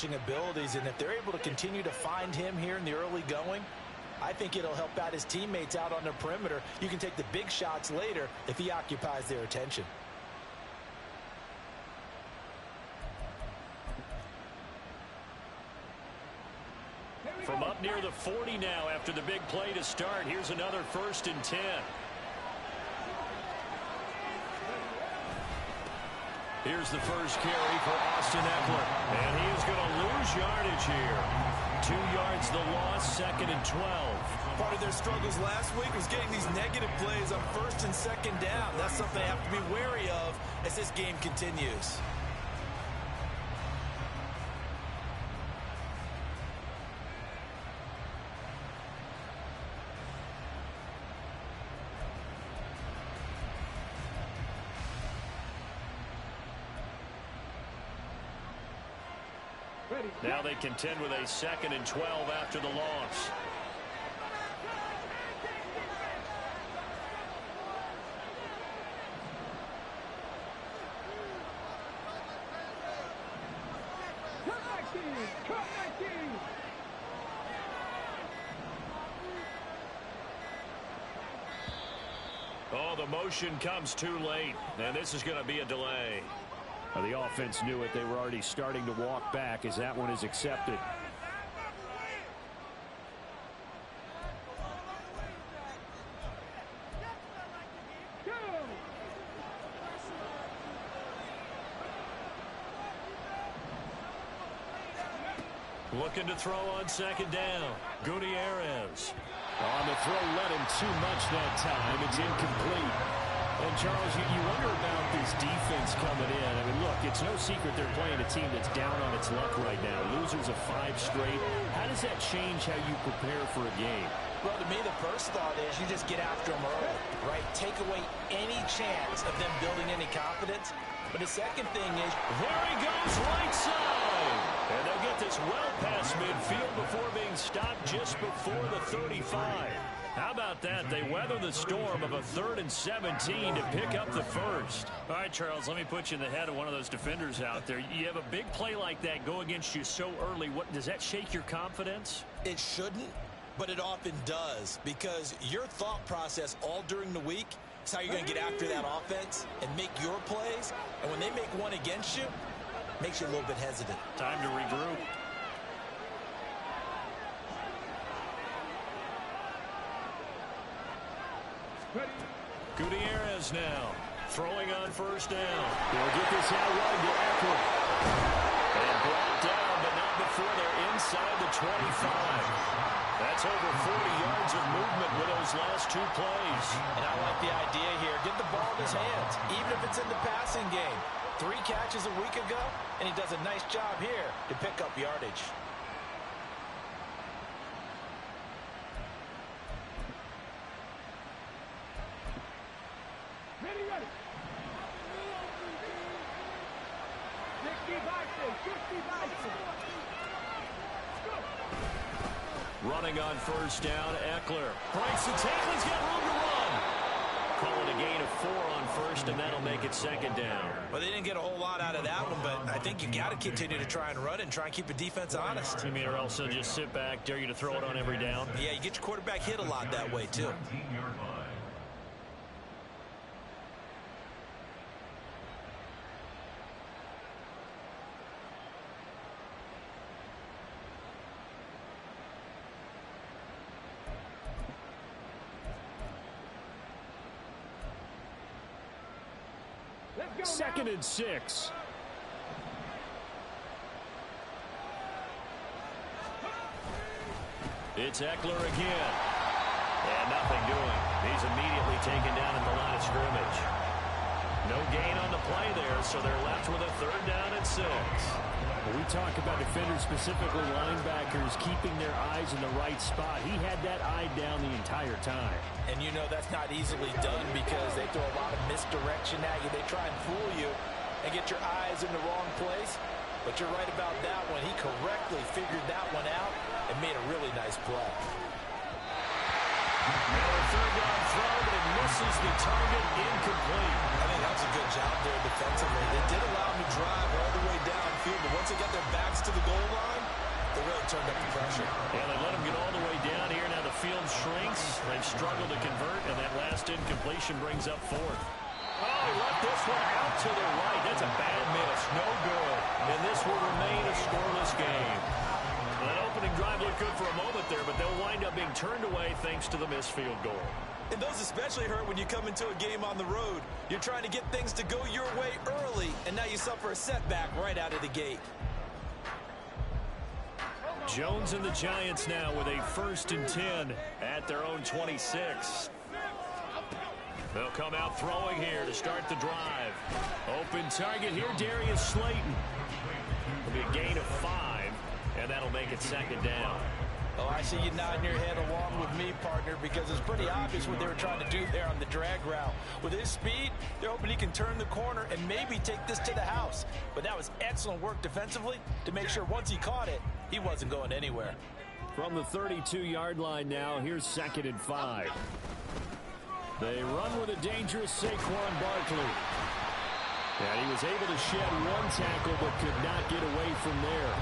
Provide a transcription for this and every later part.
pass-catching abilities, and if they're able to continue to find him here in the early going, I think it'll help out his teammates out on the perimeter. You can take the big shots later if he occupies their attention. From up near the 40 now after the big play to start, here's another 1st and 10. Here's the first carry for Austin Ekeler. And he is going to lose yardage here. 2 yards the loss, 2nd and 12. Part of their struggles last week was getting these negative plays on 1st and 2nd down. That's something they have to be wary of as this game continues. Now they contend with a 2nd and 12 after the loss. Oh, the motion comes too late, and this is going to be a delay. Well, the offense knew it. They were already starting to walk back as that one is accepted. Looking to throw on 2nd down. Gutierrez. On the throw, led him too much that time. It's incomplete. And, Charles, you wonder about this defense coming in. I mean, look, it's no secret they're playing a team that's down on its luck right now. Losers of 5 straight. How does that change how you prepare for a game? Well, to me, the first thought is you just get after them early, right? Take away any chance of them building any confidence. But the second thing is, there he goes right side. And they'll get this well past midfield before being stopped just before the 35. How about that? They weather the storm of a 3rd and 17 to pick up the first. All right, Charles, let me put you in the head of one of those defenders out there. You have a big play like that go against you so early. What does that shake your confidence? It shouldn't, but it often does, because your thought process all during the week is how you're going to get after that offense and make your plays. And when they make one against you, it makes you a little bit hesitant. Time to regroup. Gutierrez now throwing on 1st down. They'll get this out wide to Ekeler. And brought down, but not before they're inside the 25. That's over 40 yards of movement with those last 2 plays. And I like the idea here. Get the ball in his hands, even if it's in the passing game. 3 catches a week ago, and he does a nice job here to pick up yardage. Running on 1st down, Ekeler breaks the tackle. He's got room to run. Call it a gain of 4 on 1st, and that'll make it 2nd down. Well, they didn't get a whole lot out of that one, but I think you got to continue to try and run and try and keep the defense honest. You mean or else they'll just sit back, dare you to throw it on every down? Yeah, you get your quarterback hit a lot that way, too. Second and 6. It's Ekeler again. And nothing doing. He's immediately taken down at the line of scrimmage. No gain on the play there, so they're left with a 3rd down and 6. When we talk about defenders, specifically linebackers, keeping their eyes in the right spot, he had that eye down the entire time. And you know that's not easily done because they throw a lot of misdirection at you. They try and fool you and get your eyes in the wrong place. But you're right about that one. He correctly figured that one out and made a really nice play. Now a 3rd down throw, but it misses the target, incomplete. I think that was a good job there defensively. They did allow him to drive all the way downfield, but once they got their backs to the goal line, turned up the pressure. Yeah, they let him get all the way down here. Now the field shrinks. They've struggled to convert, and that last incompletion brings up fourth. Oh, he left this one out to the right. That's a bad miss. No good. And this will remain a scoreless game. That opening drive looked good for a moment there, but they'll wind up being turned away thanks to the missed field goal. And those especially hurt when you come into a game on the road. You're trying to get things to go your way early, and now you suffer a setback right out of the gate. Jones and the Giants now with a 1st and 10 at their own 26. They'll come out throwing here to start the drive. Open target here, Darius Slayton. It'll be a gain of 5, and that'll make it 2nd down. Oh, I see you nodding your head along with me, partner, because it's pretty obvious what they were trying to do there on the drag route. With his speed, they're hoping he can turn the corner and maybe take this to the house. But that was excellent work defensively to make sure once he caught it, he wasn't going anywhere. From the 32-yard line now, here's 2nd and 5. They run with a dangerous Saquon Barkley. And he was able to shed one tackle but could not get away from there.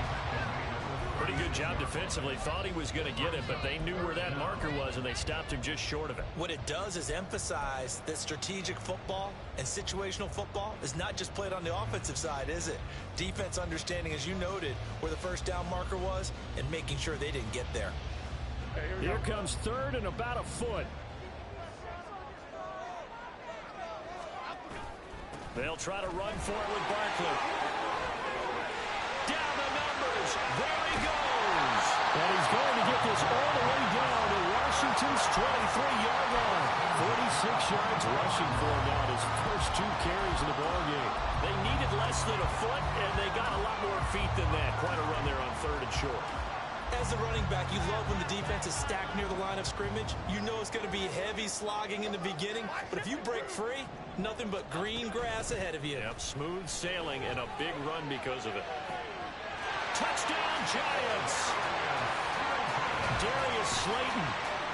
Pretty good job defensively. Thought he was going to get it, but they knew where that marker was, and they stopped him just short of it. What it does is emphasize that strategic football and situational football is not just played on the offensive side, is it? Defense understanding, as you noted, where the 1st down marker was and making sure they didn't get there. Here comes 3rd and about a foot. They'll try to run for it with Barkley. Down the numbers. There he goes. And he's going to get this all the way down to Washington's 23-yard line. 46 yards rushing for him now, his first 2 carries in the ballgame. They needed less than a foot, and they got a lot more feet than that. Quite a run there on 3rd and short. As a running back, you love when the defense is stacked near the line of scrimmage. You know it's going to be heavy slogging in the beginning, but if you break free, nothing but green grass ahead of you. Yep, smooth sailing and a big run because of it. Touchdown, Giants! Darius Slayton,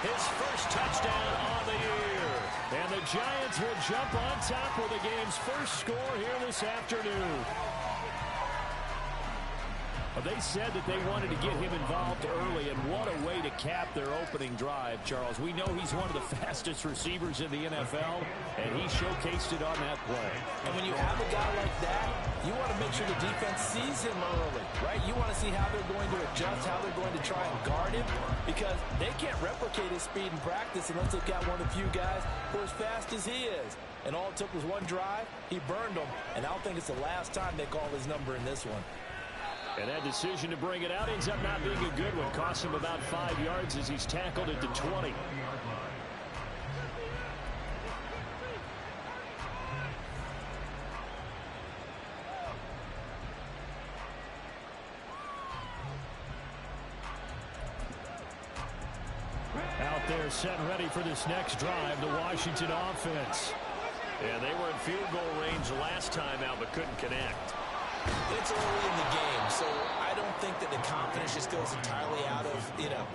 his first touchdown on the year. And the Giants will jump on top with the game's first score here this afternoon. They said that they wanted to get him involved early, and what a way to cap their opening drive, Charles. We know he's one of the fastest receivers in the NFL, and he showcased it on that play. And when you have a guy like that, you want to make sure the defense sees him early, right? You want to see how they're going to adjust, how they're going to try and guard him, because they can't replicate his speed in practice unless they've got one of the few guys who are as fast as he is. And all it took was one drive. He burned them, and I don't think it's the last time they call his number in this one. And that decision to bring it out ends up not being a good one. Costs him about 5 yards as he's tackled at the 20. Out there set and ready for this next drive, the Washington offense. Yeah, they were in field goal range last time out but couldn't connect. It's early in the game, so I don't think that the confidence just goes entirely out of,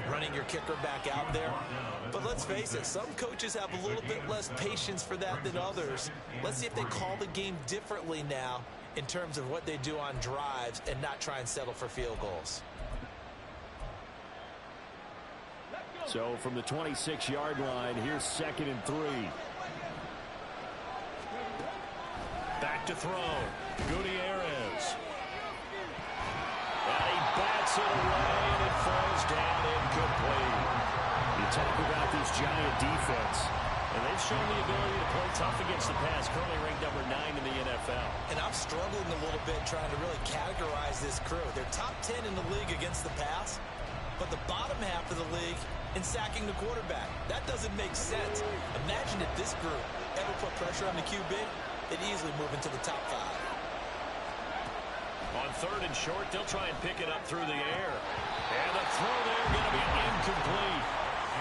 running your kicker back out there. But let's face it, some coaches have a little bit less patience for that than others. Let's see if they call the game differently now in terms of what they do on drives and not try and settle for field goals. So from the 26-yard line, here's 2nd and 3. Back to throw. Gutierrez. And he bats it away, and it falls down incomplete. You talk about this Giant defense. And they've shown the ability to play tough against the pass, currently ranked number 9 in the NFL. And I'm struggling a little bit trying to really categorize this crew. They're top 10 in the league against the pass, but the bottom half of the league in sacking the quarterback. That doesn't make sense. Imagine if this group ever put pressure on the QB, they'd easily move into the top 5. On 3rd and short, they'll try and pick it up through the air. And the throw there going to be incomplete.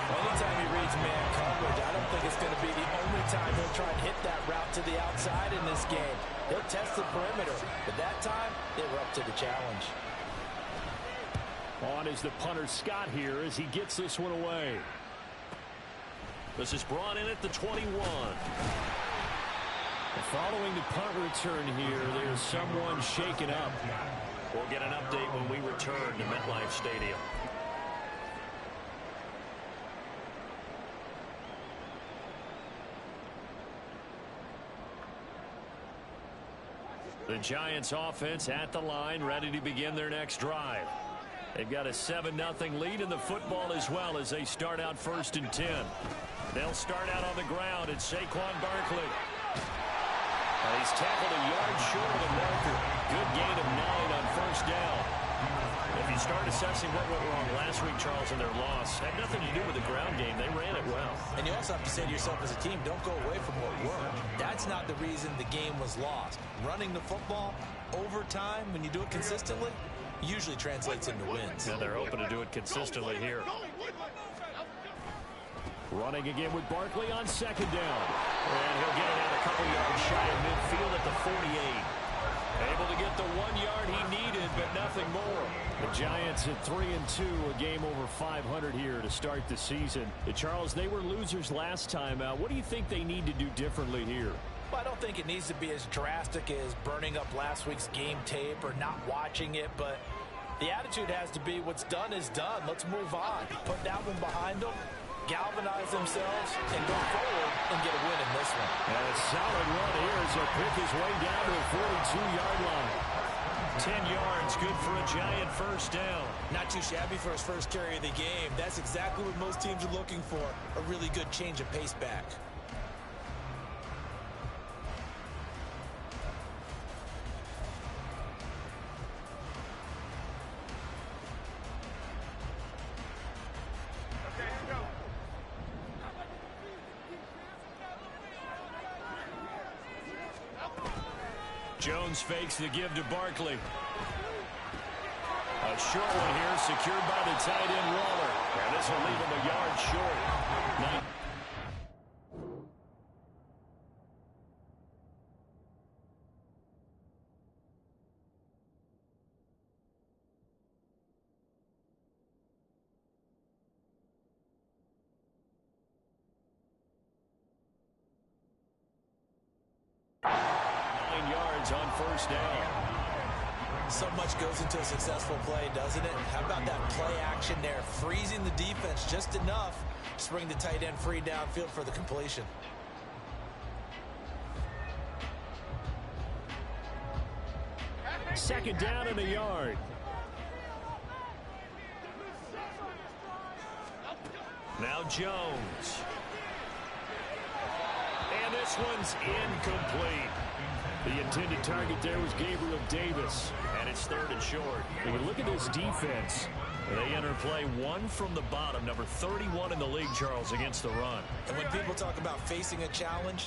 Anytime he reads man coverage, I don't think it's going to be the only time he'll try and hit that route to the outside in this game. He'll test the perimeter, but that time, they were up to the challenge. On is the punter Scott here as he gets this one away. This is brought in at the 21. Following the punt return here, there's someone shaken up. We'll get an update when we return to MetLife MetLife Stadium. The Giants offense at the line, ready to begin their next drive. They've got a 7-0 lead in the football as well as they start out 1st and 10. They'll start out on the ground. It's Saquon Barkley. He's tackled a yard short of the marker. Good gain of 9 on 1st down. If you start assessing what went wrong last week, Charles, in their loss, had nothing to do with the ground game. They ran it well. And you also have to say to yourself as a team, don't go away from what worked. That's not the reason the game was lost. Running the football over time, when you do it consistently, usually translates into wins. And they're hoping to do it consistently here. Running again with Barkley on 2nd down. And he'll get it out a couple yards shy of midfield at the 48. Able to get the 1 yard he needed, but nothing more. The Giants at 3-2, a game over 500 here to start the season. Charles, they were losers last time out. What do you think they need to do differently here? Well, I don't think it needs to be as drastic as burning up last week's game tape or not watching it, but the attitude has to be what's done is done. Let's move on. Put that one behind them, galvanize themselves, and go forward and get a win in this one. And a solid run here as he'll pick his way down to the 42-yard line. 10 yards, good for a Giant 1st down. Not too shabby for his first carry of the game. That's exactly what most teams are looking for, a really good change of pace back. Jones fakes the give to Barkley. A short one here, secured by the tight end Waller. And this will leave him a yard short. On 1st down. So much goes into a successful play, doesn't it? How about that play action there? Freezing the defense just enough to bring the tight end free downfield for the completion. Second down and a yard. Now Jones. And this one's incomplete. The intended target there was Gabriel Davis. And it's 3rd and short. When you look at this defense, they enter play 1 from the bottom, number 31 in the league, Charles, against the run. And when people talk about facing a challenge,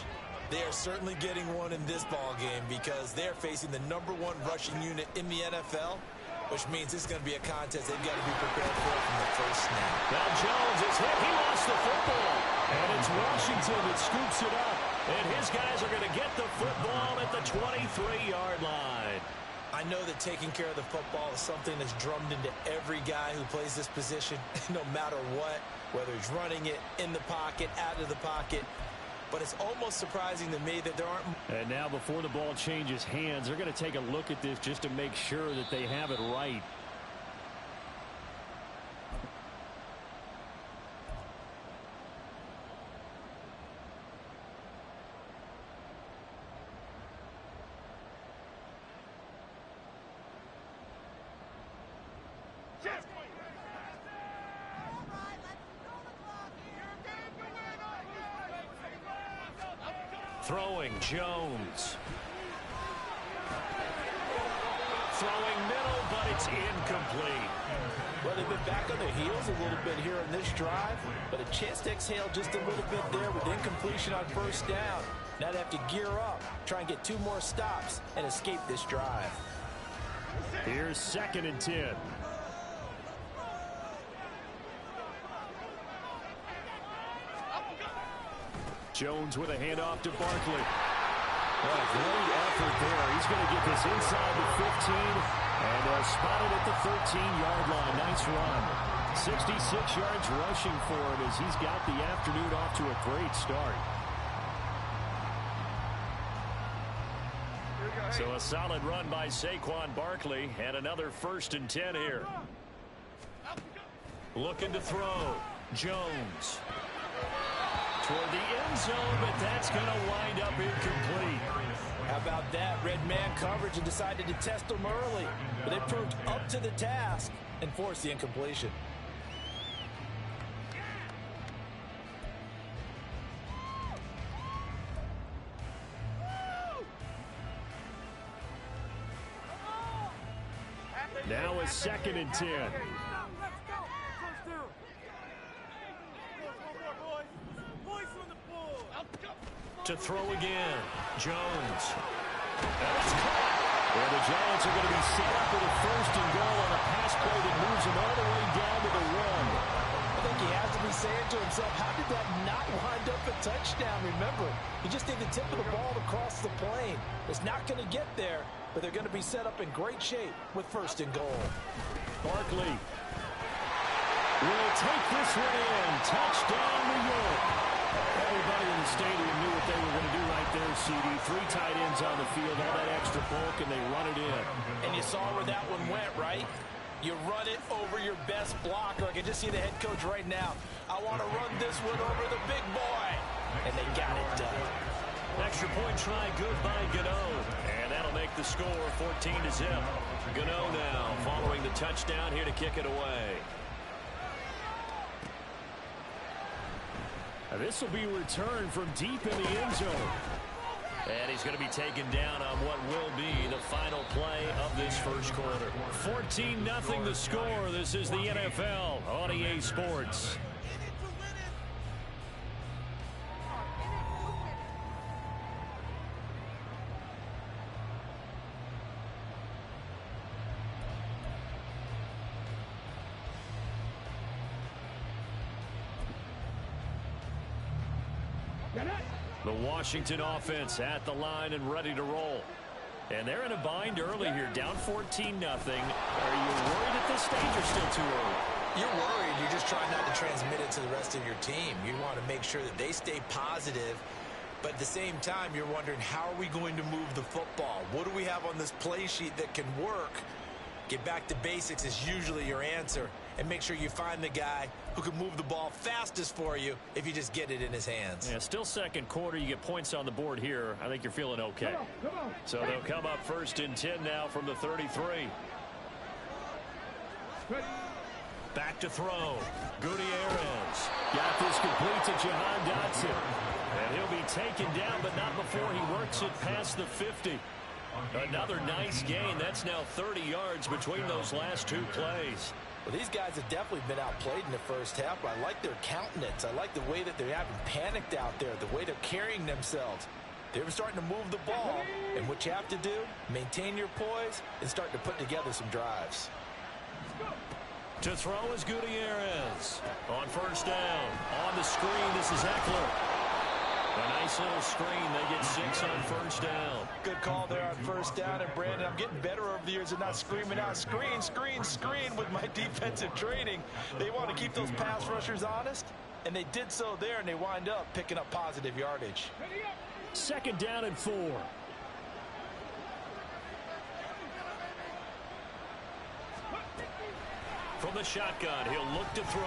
they are certainly getting one in this ball game because they're facing the #1 rushing unit in the NFL, which means it's going to be a contest they've got to be prepared for from the first snap. Now Jones is hit. He lost the football. And it's Washington that scoops it up. And his guys are going to get the football at the 23-yard line. I know that taking care of the football is something that's drummed into every guy who plays this position, no matter what, whether he's running it, in the pocket, out of the pocket. But it's almost surprising to me that there aren't... And now before the ball changes hands, they're going to take a look at this just to make sure that they have it right. Throwing Jones. Throwing middle, but it's incomplete. Well, they've been back on their heels a little bit here in this drive, but a chance to exhale just a little bit there with incompletion on 1st down. Now they have to gear up, try and get 2 more stops, and escape this drive. Here's 2nd and 10. Jones with a handoff to Barkley. What a great effort there. He's going to get this inside the 15, and they'll spot it at the 13-yard line. Nice run. 66 yards rushing for him as he's got the afternoon off to a great start. So a solid run by Saquon Barkley, and another 1st and 10 here. Looking to throw. Jones. Toward the end zone, but that's going to wind up incomplete. How about that? Red man coverage and decided to test them early. But they proved up to the task and forced the incompletion. Now a 2nd and 10. To throw again. Jones. That's caught. And the Giants are going to be set up with a 1st and goal on a pass play that moves them all the way down to the 1. I think he has to be saying to himself, how did that not wind up a touchdown? Remember, he just did the tip of the ball across the plane. It's not going to get there, but they're going to be set up in great shape with 1st and goal. Barkley will take this one in. Touchdown, New York. Everybody in the stadium knew what they were going to do right there, CD. 3 tight ends on the field, all that extra bulk, and they run it in. And you saw where that one went, right? You run it over your best blocker. I can just see the head coach right now. I want to run this one over the big boy. And they got it done. Extra point try good by Gano. And that'll make the score 14-0. Gano now following the touchdown here to kick it away. This will be returned from deep in the end zone. And he's going to be taken down on what will be the final play of this first quarter. 14-0 the score. This is the NFL on EA Sports. The Washington offense at the line and ready to roll. And they're in a bind early here, down 14-0. Are you worried at this stage or still too early? You're worried. You're just trying not to transmit it to the rest of your team. You want to make sure that they stay positive. But at the same time, you're wondering, how are we going to move the football? What do we have on this play sheet that can work? Get back to basics is usually your answer. And make sure you find the guy who can move the ball fastest for you if you just get it in his hands. Yeah, still second quarter. You get points on the board here. I think you're feeling okay. Come on. So they'll come up 1st and 10 now from the 33. Back to throw. Gutierrez. Got this complete to Jahan Dotson. And he'll be taken down, but not before he works it past the 50. Another nice gain. That's now 30 yards between those last 2 plays. Well, these guys have definitely been outplayed in the first half, but I like their countenance. I like the way that they're having panicked out there, the way they're carrying themselves. They're starting to move the ball, and what you have to do, maintain your poise and start to put together some drives. To throw is Gutierrez. On 1st down. On the screen, this is Eckler. A nice little screen. They get 6 on 1st down. Good call there on 1st down. And, Brandon, I'm getting better over the years and not screaming out, screen, screen, screen with my defensive training. They want to keep those pass rushers honest, and they did so there, and they wind up picking up positive yardage. 2nd down and 4. From the shotgun, he'll look to throw.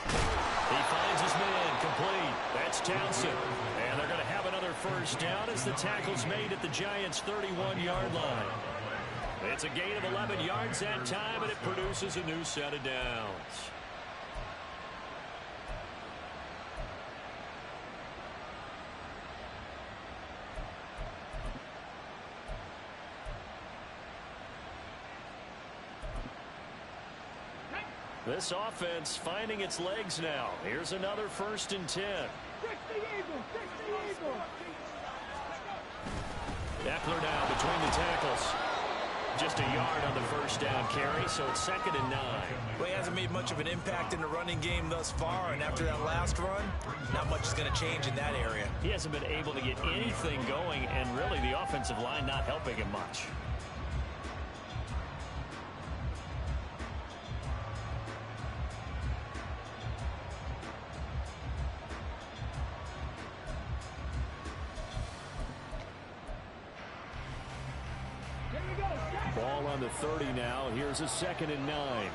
He finds his man complete. That's Townsend. And they're going to have another 1st down as the tackle's made at the Giants' 31-yard line. It's a gain of 11 yards that time, and it produces a new set of downs. This offense finding its legs now. Here's another 1st and 10. Eckler now between the tackles. Just a yard on the 1st down carry, so it's 2nd and 9. Well, he hasn't made much of an impact in the running game thus far, and after that last run, not much is going to change in that area. He hasn't been able to get anything going, and really the offensive line not helping him much. Here we go. Ball on the 30 now. Here's a 2nd and 9.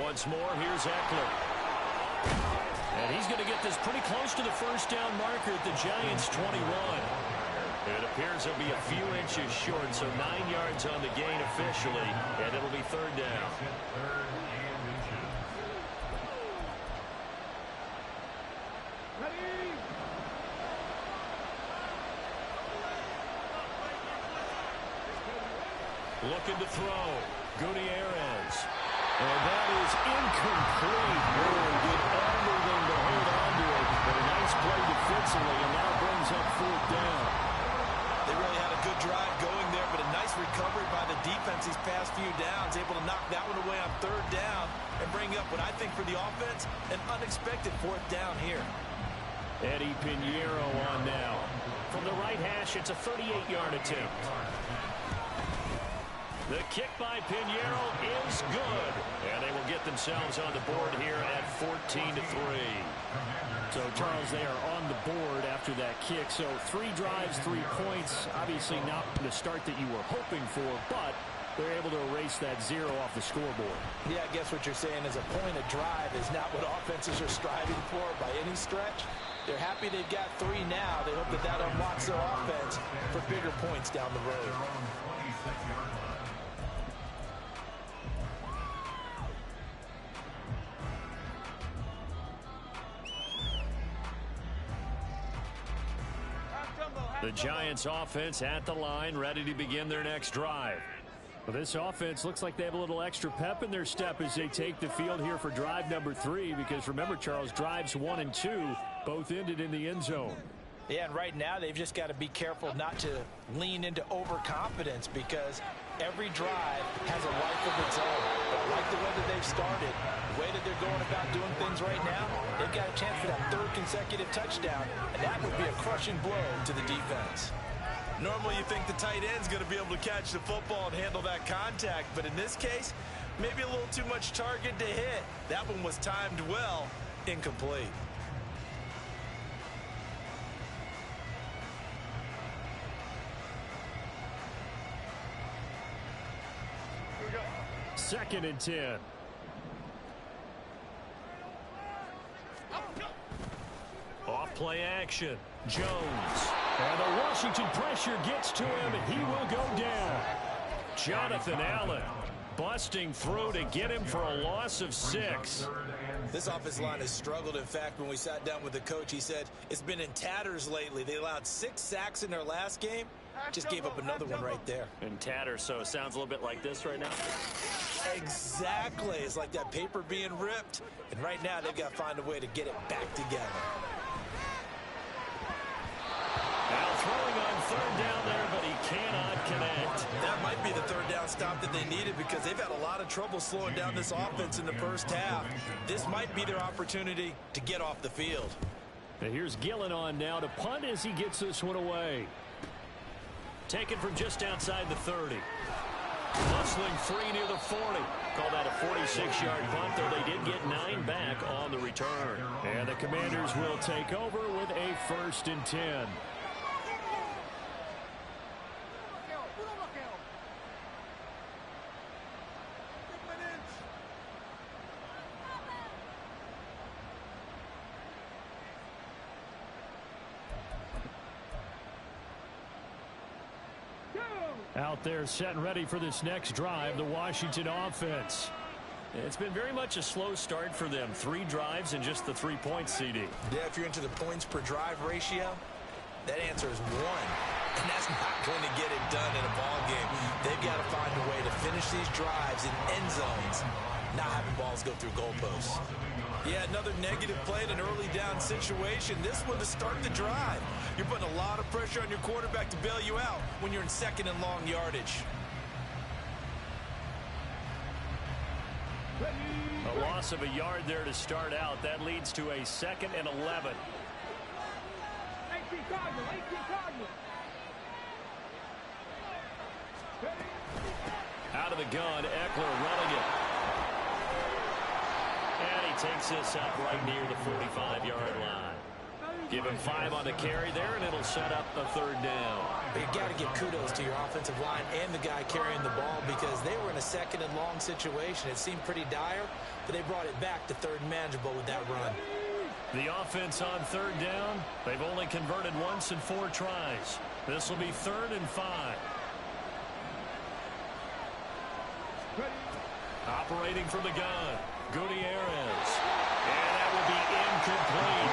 Once more, here's Eckler. And he's going to get this pretty close to the first down marker at the Giants' 21. It appears he'll be a few inches short, so 9 yards on the gain officially, and it'll be third down. Looking to throw. Gutierrez. And that is incomplete. Oh, did everything to hold on to it. But a nice play defensively, and now brings up fourth down. They really had a good drive going there, but a nice recovery by the defense these past few downs. Able to knock that one away on third down and bring up what I think for the offense, an unexpected fourth down here. Eddie Pinheiro on now. From the right hash, it's a 38-yard attempt. The kick by Pinheiro is good. And they will get themselves on the board here at 14-3. So, Charles, they are on the board after that kick. So 3 drives, 3 points. Obviously not the start that you were hoping for, but they're able to erase that 0 off the scoreboard. Yeah, I guess what you're saying is a point of drive is not what offenses are striving for by any stretch. They're happy they've got 3 now. They hope that that unlocks their offense for bigger points down the road. The Giants offense at the line, ready to begin their next drive. Well, this offense looks like they have a little extra pep in their step as they take the field here for drive number 3, because remember, Charles, drives 1 and 2 both ended in the end zone. Yeah, and right now they've just got to be careful not to lean into overconfidence, because every drive has a life of its own. But I like the way that they've started, the way that they're going about doing things right now. They've got a chance for that 3rd consecutive touchdown, and that would be a crushing blow to the defense. Normally you think the tight end's going to be able to catch the football and handle that contact, but in this case, maybe a little too much target to hit. That one was timed well, incomplete. Second and 10. Off play action. Jones. And the Washington pressure gets to him, and he will go down. Jonathan Allen busting through to get him for a loss of 6. This offensive line has struggled. In fact, when we sat down with the coach, he said it's been in tatters lately. They allowed 6 sacks in their last game. Just gave up another one right there. In tatters, so it sounds a little bit like this right now. Exactly. It's like that paper being ripped. And right now, they've got to find a way to get it back together. Now throwing on third down there, but he cannot connect. That might be the 3rd down stop that they needed, because they've had a lot of trouble slowing down this offense in the first half. This might be their opportunity to get off the field. And here's Gillen on now to punt as he gets this one away. Taken from just outside the 30. Hustling 3 near the 40. Call that a 46-yard punt, though they did get 9 back on the return. And the Commanders will take over with a 1st and 10. Out there set and ready for this next drive, the Washington offense. It's been very much a slow start for them. 3 drives and just the 3 points, CD. Yeah, if you're into the points per drive ratio, that answer is 1. And that's not going to get it done in a ball game. They've got to find a way to finish these drives in end zones, not having balls go through goalposts. Yeah, another negative play in an early down situation. This one to start the drive. You're putting a lot of pressure on your quarterback to bail you out when you're in 2nd and long yardage. A loss of a yard there to start out. That leads to a 2nd and 11. Out of the gun, Eckler running it. And he takes this up right near the 45-yard line. Give him 5 on the carry there, and it'll set up a 3rd down. But you got to give kudos to your offensive line and the guy carrying the ball because they were in a 2nd and long situation. It seemed pretty dire, but they brought it back to 3rd and manageable with that run. The offense on 3rd down, they've only converted once in 4 tries. This will be 3rd and 5. Operating from the gun, Gutierrez. And that will be incomplete.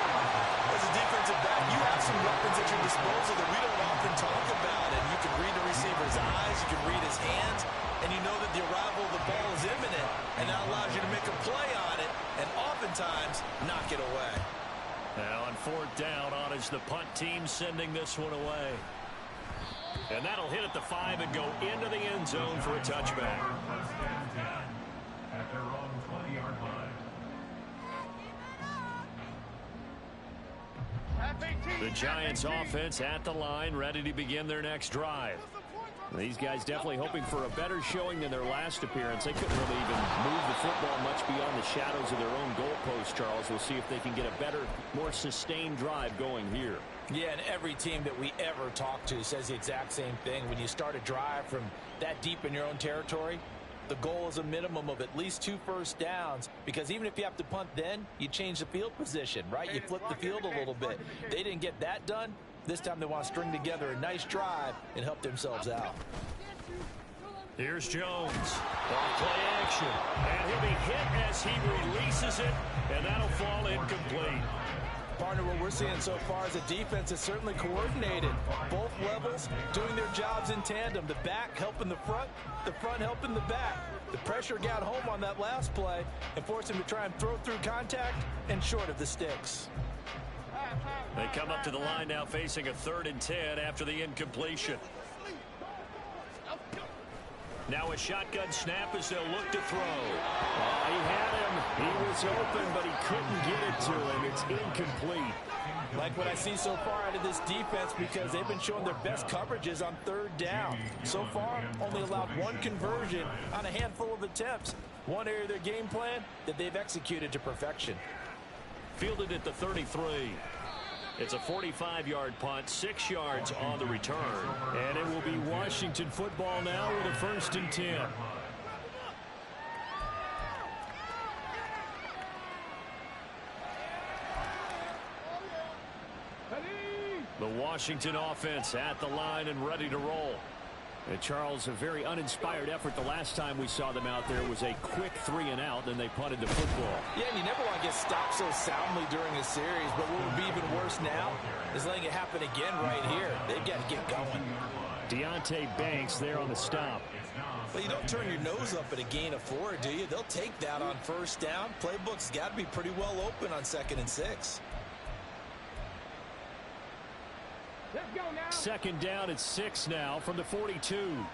As a defensive back, you have some weapons at your disposal that we don't often talk about. And you can read the receiver's eyes, you can read his hands, and you know that the arrival of the ball is imminent. And that allows you to make a play on it and oftentimes knock it away. Now on 4th down, on is the punt team sending this one away. And that'll hit at the 5 and go into the end zone for a touchback. At their own 20-yard line. The Giants offense at the line, ready to begin their next drive. These guys definitely hoping for a better showing than their last appearance. They couldn't really even move the football much beyond the shadows of their own goalpost, Charles. We'll see if they can get a better, more sustained drive going here. Yeah, and every team that we ever talk to says the exact same thing. When you start a drive from that deep in your own territory, the goal is a minimum of at least 2 first downs, because even if you have to punt then, you change the field position, right? You flip the field a little bit. They didn't get that done. This time they want to string together a nice drive and help themselves out. Here's Jones. Off play action. And he'll be hit as he releases it, and that'll fall incomplete. Partner, what we're seeing so far is a defense that's certainly coordinated. Both levels doing their jobs in tandem. The back helping the front helping the back. The pressure got home on that last play and forced him to try and throw through contact and short of the sticks. They come up to the line now facing a 3rd and 10 after the incompletion. Now a shotgun snap as they'll look to throw. Oh, he had him. He was open, but he couldn't get it to him. It's incomplete. Like what I see so far out of this defense, because they've been showing their best coverages on 3rd down. So far, only allowed 1 conversion on a handful of attempts. One area of their game plan that they've executed to perfection. Fielded at the 33. It's a 45-yard punt, 6 yards on the return. And it will be Washington football now with a 1st and 10. The Washington offense at the line and ready to roll. And Charles, a very uninspired effort. The last time we saw them out there was a quick 3 and out, then they punted the football. Yeah, and you never want to get stopped so soundly during a series, but what would be even worse now is letting it happen again right here. They've got to get going. Deonte Banks there on the stop. But you don't turn your nose up at a gain of 4, do you? They'll take that on 1st down. Playbook's got to be pretty well open on 2nd and 6. Let's go now. 2nd down at 6 now from the 42.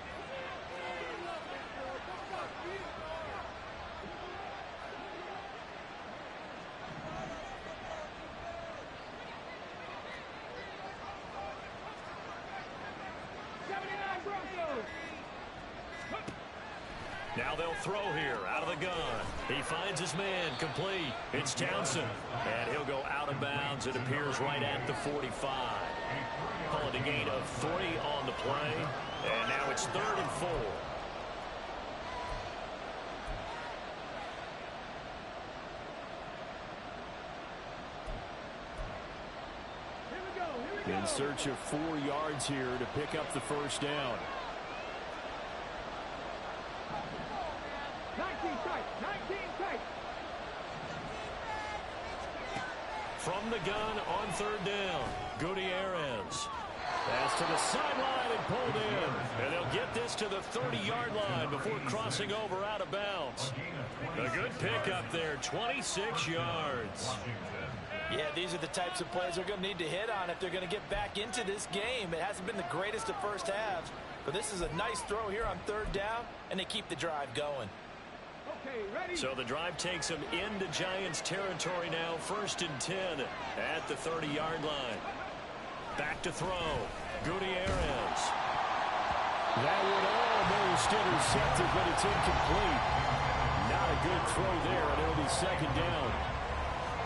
Now they'll throw here out of the gun. He finds his man complete. It's Townsend. And he'll go out of bounds. It appears right at the 45. Call it a gain of 3 on the play. And now it's 3rd and 4. In search of 4 yards here to pick up the 1st down. 19 tight. From the gun on 3rd down, Gutierrez. Pass to the sideline and pulled in. And they'll get this to the 30-yard line before crossing over out of bounds. A good pickup there, 26 yards. Yeah, these are the types of plays they're going to need to hit on if they're going to get back into this game. It hasn't been the greatest of first halves, but this is a nice throw here on 3rd down, and they keep the drive going. Okay, ready. So the drive takes them into Giants territory now, 1st and 10 at the 30-yard line. Back to throw, Gutierrez. That would almost intercepted, but it's incomplete. Not a good throw there, and it'll be 2nd down.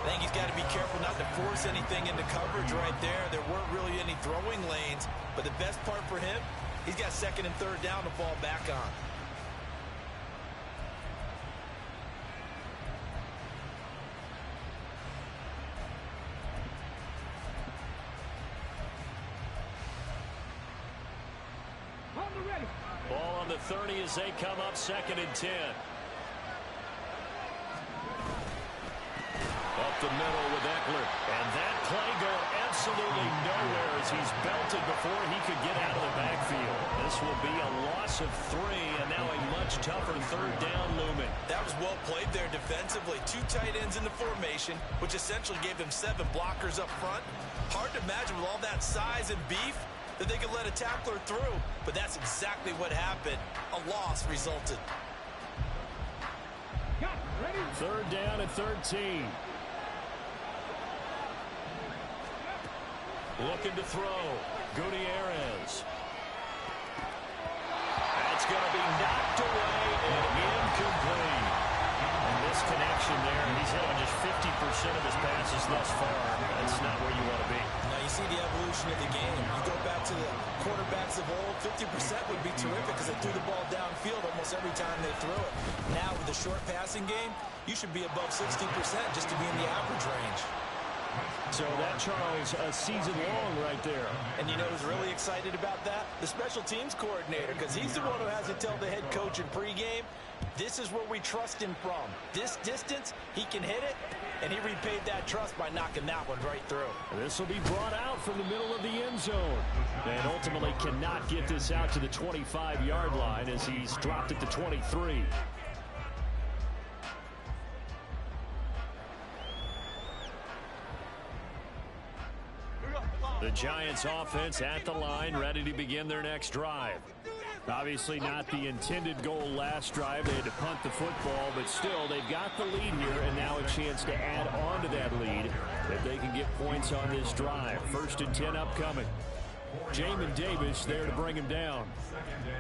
I think he's got to be careful not to force anything into coverage right there. There weren't really any throwing lanes, but the best part for him, he's got second and third down to fall back on. Ball on the 30 as they come up second and 10. Up the middle with Eckler. And that play going absolutely nowhere as he's belted before he could get out of the backfield. This will be a loss of 3 and now a much tougher third down looming. That was well played there defensively. 2 tight ends in the formation, which essentially gave them 7 blockers up front. Hard to imagine with all that size and beef that they could let a tackler through, but that's exactly what happened. A loss resulted. Third down and 13. Looking to throw. Gutierrez. That's going to be knocked away and incomplete. And this connection there, he's hit on just 50% of his passes thus far. That's not where you want to be. Now you see the evolution of the game. You go back to the quarterbacks of old, 50% would be terrific because they threw the ball downfield almost every time they threw it. Now with the short passing game, you should be above 60% just to be in the average range. So that, Charles, a season long right there. And you know who's really excited about that? The special teams coordinator, because he's the one who has to tell the head coach in pregame, this is where we trust him from. This distance, he can hit it, and he repaid that trust by knocking that one right through. This will be brought out from the middle of the end zone. And ultimately cannot get this out to the 25-yard line as he's dropped at the 23. The Giants offense at the line, ready to begin their next drive. Obviously not the intended goal last drive. They had to punt the football, but still they've got the lead here and now a chance to add on to that lead if they can get points on this drive. 1st and 10 upcoming. Jamin Davis there to bring him down.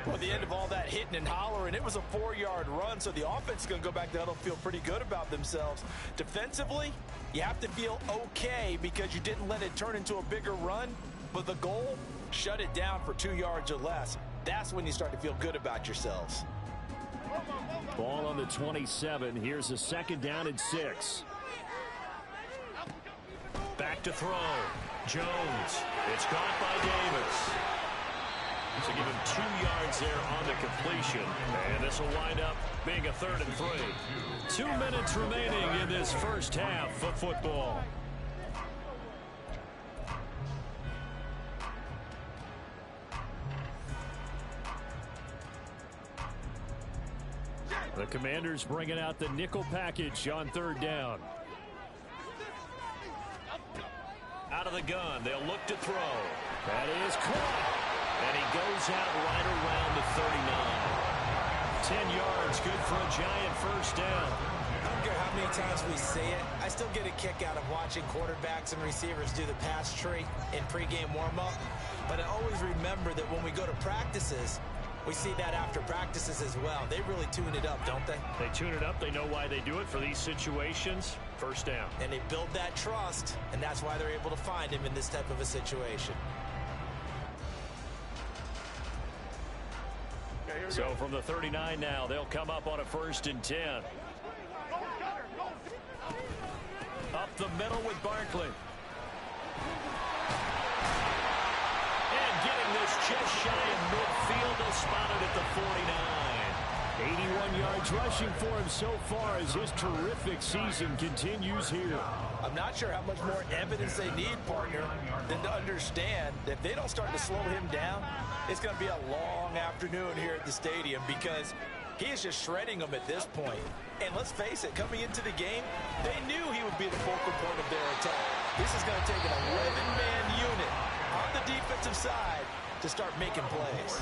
Well, at the end of all that hitting and hollering, it was a 4-yard run, so the offense is going to go back to huddle, feel pretty good about themselves. Defensively, you have to feel okay because you didn't let it turn into a bigger run, but the goal, shut it down for 2 yards or less. That's when you start to feel good about yourselves. Ball on the 27. Here's a 2nd down and 6. Back to throw. Jones. It's caught by Davis. So give him 2 yards there on the completion. And this will wind up being a 3rd and 3. 2 minutes remaining in this first half of football. The Commanders bringing out the nickel package on 3rd down. Out of the gun, they'll look to throw. That is caught. And he goes out right around the 39. 10 yards, good for a Giant first down. I don't care how many times we say it, I still get a kick out of watching quarterbacks and receivers do the pass tree in pregame warm-up. But I always remember that when we go to practices, we see that after practices as well. They really tune it up, don't they? They tune it up. They know why they do it for these situations. First down. And they build that trust, and that's why they're able to find him in this type of a situation. So from the 39 now, they'll come up on a 1st and 10. Up the middle with Barkley. And getting this just shy of midfield, they'll spot it at the 49. 81 yards rushing for him so far as his terrific season continues here. I'm not sure how much more evidence they need, partner, than to understand that if they don't start to slow him down, it's going to be a long afternoon here at the stadium because he is just shredding them at this point. And let's face it, coming into the game, they knew he would be the focal point of their attack. This is going to take an 11-man unit on the defensive side to start making plays.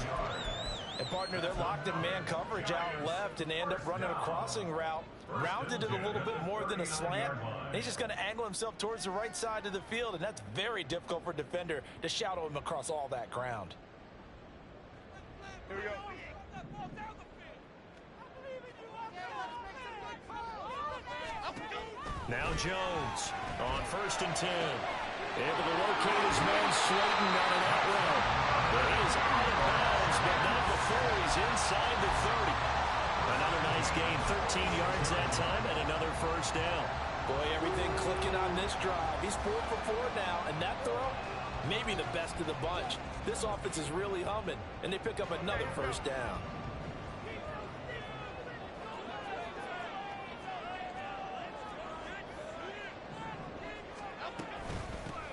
And, partner, they're locked in man coverage out left, and they end up running a crossing route. Rounded it a little bit more than a slant. And he's just going to angle himself towards the right side of the field, and that's very difficult for a defender to shadow him across all that ground. Here we go. Now Jones on 1st and 10. Able to locate his man Slayton on an out route. But he is out of bounds, but not before he's inside the 30. Another nice gain, 13 yards that time, and another first down. Boy, everything clicking on this drive. He's 4 for 4 now, and that throw, maybe the best of the bunch. This offense is really humming, and they pick up another first down.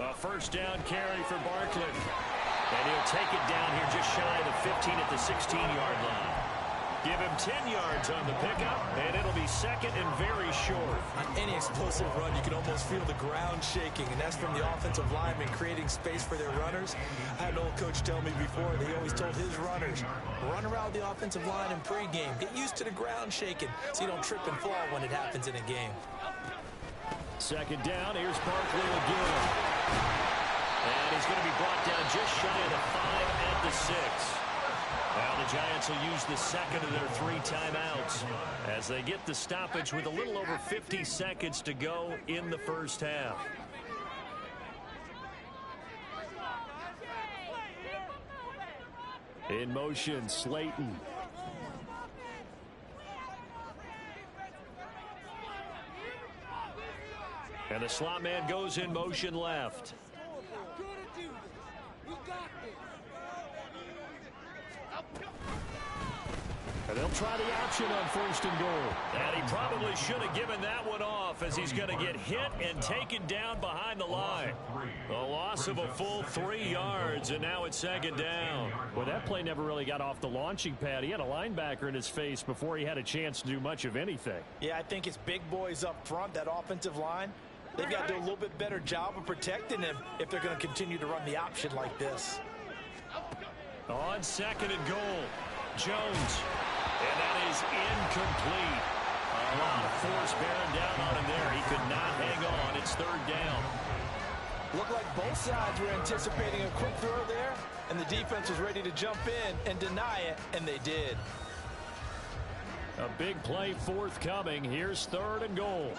A first down carry for Barkley. And he'll take it down here just shy of the 15 at the 16-yard line. Give him 10 yards on the pickup, and it'll be second and very short. On any explosive run, you can almost feel the ground shaking, and that's from the offensive linemen creating space for their runners. I had an old coach tell me before, they always told his runners, run around the offensive line in pregame. Get used to the ground shaking so you don't trip and fall when it happens in a game. Second down, here's Barkley again. And he's going to be brought down just shy of the 5 at the 6. Now the Giants will use the second of their 3 timeouts as they get the stoppage with a little over 50 seconds to go in the first half. In motion, Slayton. And the slot man goes in motion left. And they'll try the option on 1st and goal. And he probably should have given that one off as he's going to get hit and taken down behind the line. A loss of a full 3 yards, and now it's second down. Well, that play never really got off the launching pad. He had a linebacker in his face before he had a chance to do much of anything. Yeah, I think it's big boys up front, that offensive line. They've got to do a little bit better job of protecting him if they're going to continue to run the option like this. On 2nd and goal, Jones. And that is incomplete. A lot of force bearing down on him there. He could not hang on. It's 3rd down. Looked like both sides were anticipating a quick throw there, and the defense was ready to jump in and deny it, and they did. A big play forthcoming. Here's 3rd and goal.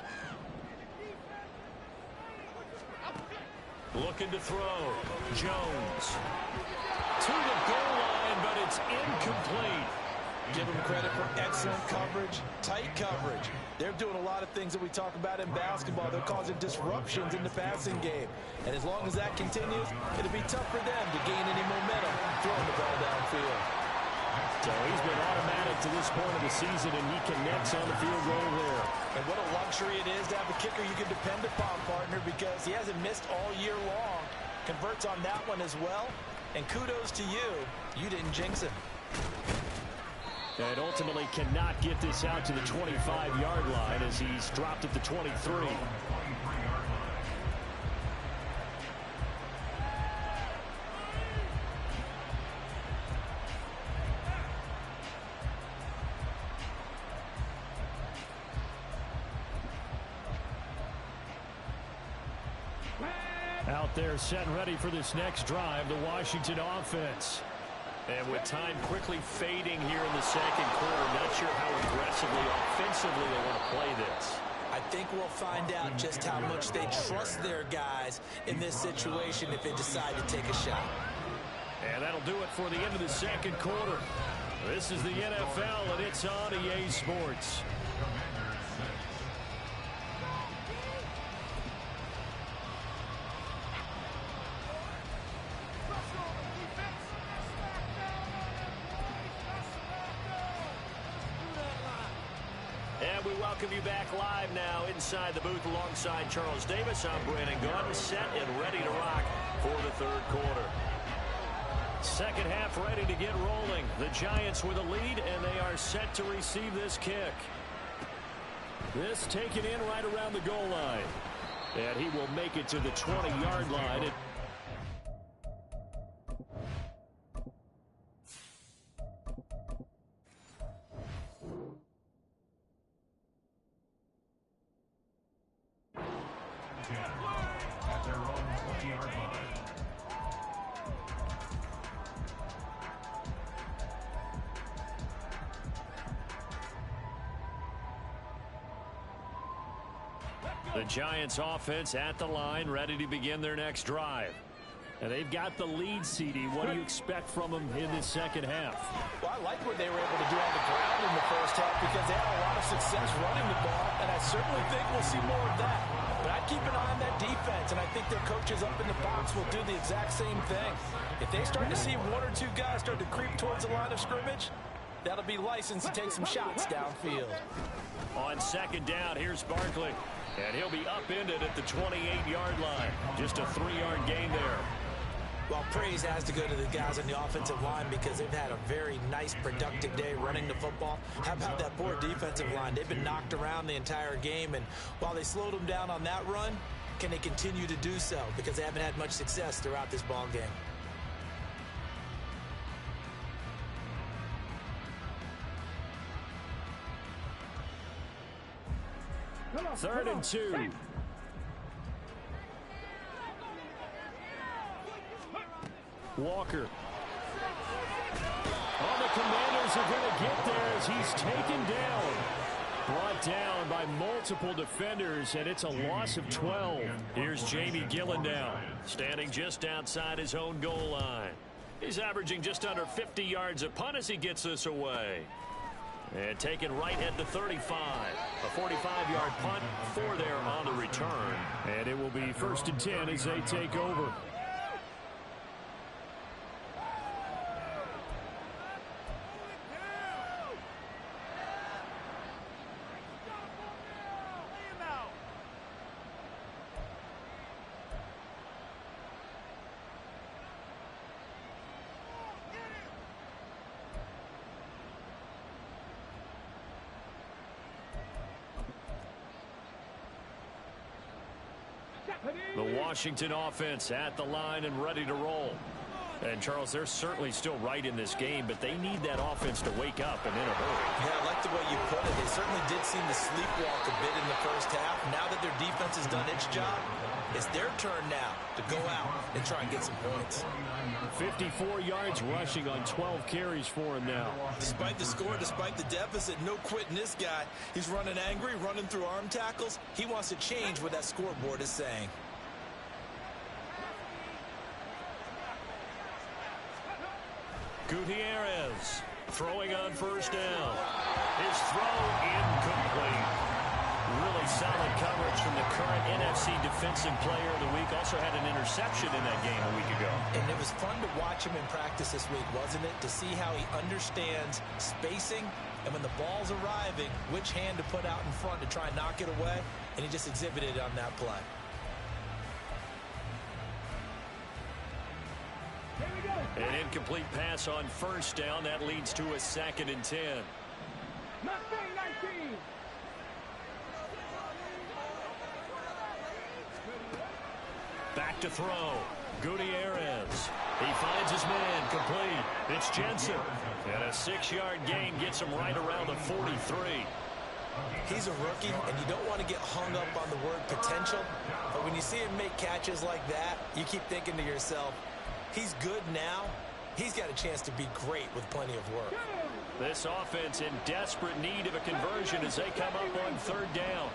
Looking to throw. Jones. To the goal line, but it's incomplete. Give them credit for excellent coverage, tight coverage. They're doing a lot of things that we talk about in basketball. They're causing disruptions in the passing game. And as long as that continues, it'll be tough for them to gain any momentum throwing the ball downfield. So he's been automatic to this point of the season, and he connects on the field goal there. And what a luxury it is to have a kicker you can depend upon, partner, because he hasn't missed all year long. Converts on that one as well. And kudos to you. You didn't jinx him. And ultimately cannot get this out to the 25-yard line as he's dropped at the 23. Out there set and ready for this next drive, the Washington offense. And with time quickly fading here in the second quarter, not sure how aggressively, offensively they want to play this. I think we'll find out just how much they trust their guys in this situation if they decide to take a shot. And that'll do it for the end of the second quarter. This is the NFL, and it's on EA Sports. And we welcome you back live now inside the booth alongside Charles Davis. I'm Brandon Gaudin, set and ready to rock for the third quarter. Second half ready to get rolling. The Giants with a lead, and they are set to receive this kick. This taken in right around the goal line. And he will make it to the 20-yard line. At their own 20-yard line. Let's go! The Giants offense at the line, ready to begin their next drive. And they've got the lead, CD. What do you expect from them in this second half? Well, I like what they were able to do on the ground in the first half because they had a lot of success running the ball, and I certainly think we'll see more of that. But I'd keep an eye on that defense, and I think their coaches up in the box will do the exact same thing. If they start to see one or two guys start to creep towards the line of scrimmage, that'll be licensed to take some shots downfield. On second down, here's Barkley. And he'll be upended at the 28-yard line. Just a 3-yard gain there. Well, praise has to go to the guys on the offensive line because they've had a very nice, productive day running the football. How about that poor defensive line? They've been knocked around the entire game, and while they slowed them down on that run, can they continue to do so? Because they haven't had much success throughout this ball game. Third and 2. Walker. Oh, the Commanders are going to get there as he's taken down. Brought down by multiple defenders, and it's a loss of 12. Here's Jamie Gillen now, standing just outside his own goal line. He's averaging just under 50 yards a punt as he gets this away. And taken right at the 35. A 45-yard punt, 4 there on the return. And it will be 1st and 10 as they take over. The Washington offense at the line and ready to roll. And, Charles, they're certainly still right in this game, but they need that offense to wake up and in a hurry. Yeah, I like the way you put it. They certainly did seem to sleepwalk a bit in the first half. Now that their defense has done its job, it's their turn now to go out and try and get some points. 54 yards rushing on 12 carries for him now. Despite the score, despite the deficit, no quitting this guy. He's running angry, running through arm tackles. He wants to change what that scoreboard is saying. Gutierrez throwing on first down. His throw incomplete. Really solid coverage from the current NFC Defensive Player of the Week. Also had an interception in that game a week ago. And it was fun to watch him in practice this week, wasn't it? To see how he understands spacing and when the ball's arriving, which hand to put out in front to try and knock it away. And he just exhibited it on that play. An incomplete pass on first down. That leads to a 2nd and 10. Mustang 19. Back to throw. Gutierrez. He finds his man. Complete. It's Jensen. And a 6-yard gain gets him right around the 43. He's a rookie, and you don't want to get hung up on the word potential. But when you see him make catches like that, you keep thinking to yourself, he's good now. He's got a chance to be great with plenty of work. This offense in desperate need of a conversion as they come up on 3rd down.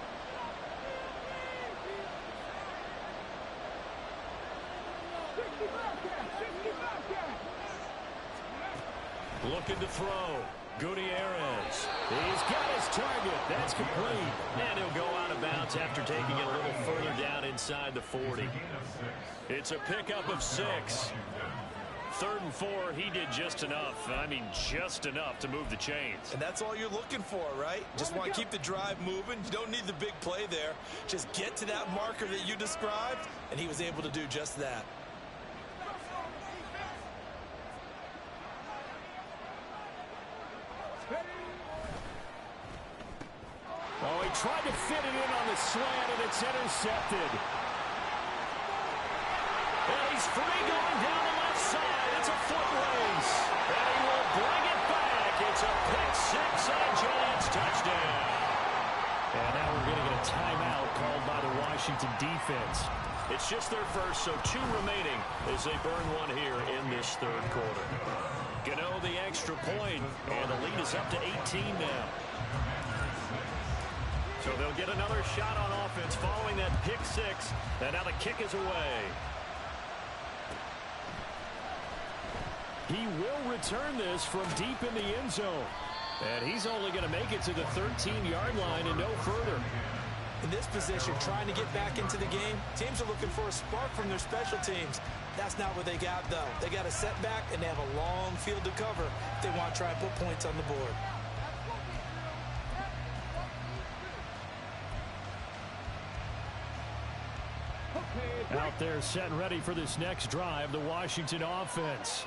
Looking to throw. Gutierrez. He's got his target. That's complete. And he'll go out of bounds after taking it a little further down inside the 40. It's a pickup of 6. 3rd and 4, he did just enough. I mean, just enough to move the chains. And that's all you're looking for, right? Just want to keep the drive moving. You don't need the big play there. Just get to that marker that you described, and he was able to do just that. Oh, he tried to fit it in on the slant, and it's intercepted. And he's free going down the left side. It's a foot race. And he will bring it back. It's a pick 6 on Giants touchdown. And now we're going to get a timeout called by the Washington defense. It's just their first, so 2 remaining as they burn one here in this 3rd quarter. Gano the extra point, and the lead is up to 18 now. So they'll get another shot on offense following that pick six. And now the kick is away. He will return this from deep in the end zone. And he's only going to make it to the 13-yard line and no further. In this position, trying to get back into the game, teams are looking for a spark from their special teams. That's not what they got, though. They got a setback, and they have a long field to cover if they want to try and put points on the board. Out there set and ready for this next drive, the Washington offense.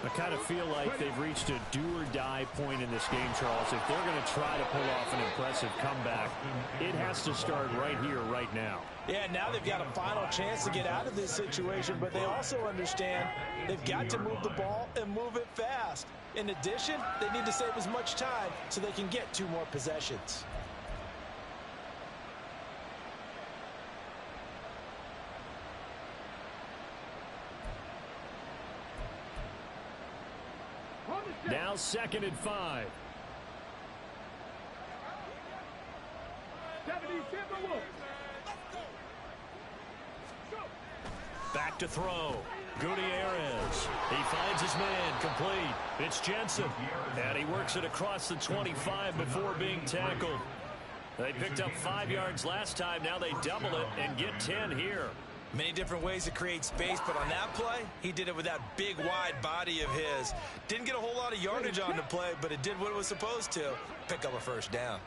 I kind of feel like they've reached a do-or-die point in this game, Charles. If they're going to try to pull off an impressive comeback, it has to start right here, right now. Yeah, now they've got a final chance to get out of this situation, but they also understand they've got to move the ball and move it fast. In addition, they need to save as much time so they can get 2 more possessions. Now 2nd and 5. Back to throw. Gutierrez. He finds his man. Complete. It's Jensen. And he works it across the 25 before being tackled. They picked up 5 yards last time. Now they double it and get 10 here. Many different ways to create space, but on that play, he did it with that big, wide body of his. Didn't get a whole lot of yardage on the play, but it did what it was supposed to. Pick up a first down.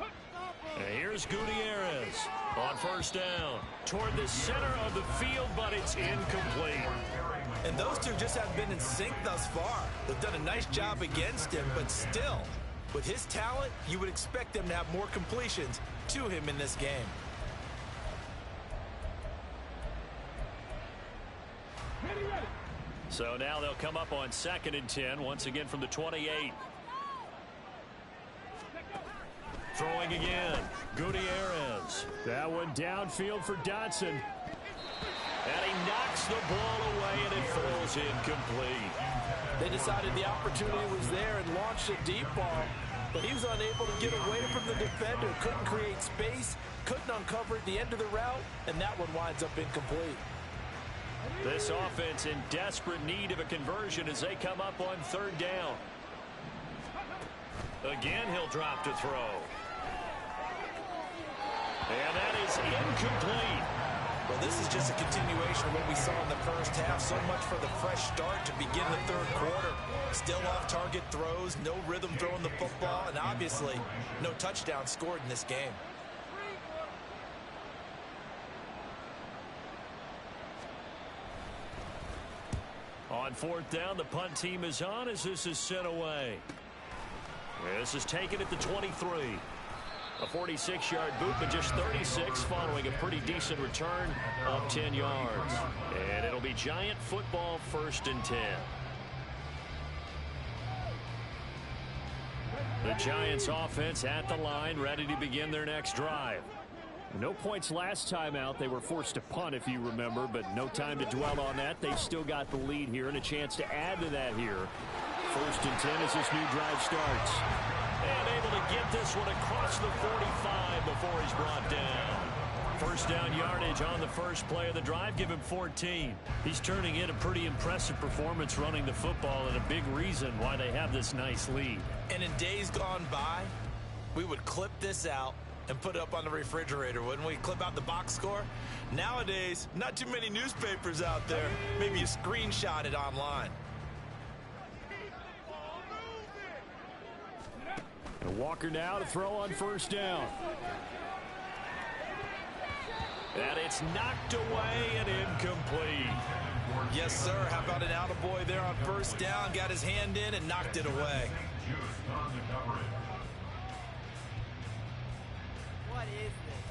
And here's Gutierrez on first down. Toward the center of the field, but it's incomplete. And those two just haven't been in sync thus far. They've done a nice job against him, but still, with his talent, you would expect them to have more completions to him in this game. So now they'll come up on 2nd and 10, once again from the 28. Throwing again. Gutierrez. That one downfield for Dotson. And he knocks the ball away, and it falls incomplete. They decided the opportunity was there and launched a deep ball, but he was unable to get away from the defender. Couldn't create space, couldn't uncover at the end of the route, and that one winds up incomplete. This offense in desperate need of a conversion as they come up on 3rd down. Again, he'll drop to throw. And that is incomplete. Well, this is just a continuation of what we saw in the first half. So much for the fresh start to begin the 3rd quarter. Still off-target throws, no rhythm throwing the football, and obviously no touchdown scored in this game. On 4th down, the punt team is on as this is sent away. This is taken at the 23. A 46-yard boot, but just 36 following a pretty decent return of 10 yards. And it'll be Giant football 1st and 10. The Giants offense at the line, ready to begin their next drive. No points last time out. They were forced to punt, if you remember, but no time to dwell on that. They've still got the lead here and a chance to add to that here. 1st and 10 as this new drive starts. And able to get this one across the 45 before he's brought down. 1st down yardage on the first play of the drive. Give him 14. He's turning in a pretty impressive performance running the football and a big reason why they have this nice lead. And in days gone by, we would clip this out and put it up on the refrigerator, wouldn't we? Clip out the box score. Nowadays, not too many newspapers out there. Maybe you screenshot it online. And Walker now to throw on 1st down. And it's knocked away and incomplete. Yes, sir. How about an attaboy there on 1st down? Got his hand in and knocked it away. What is this?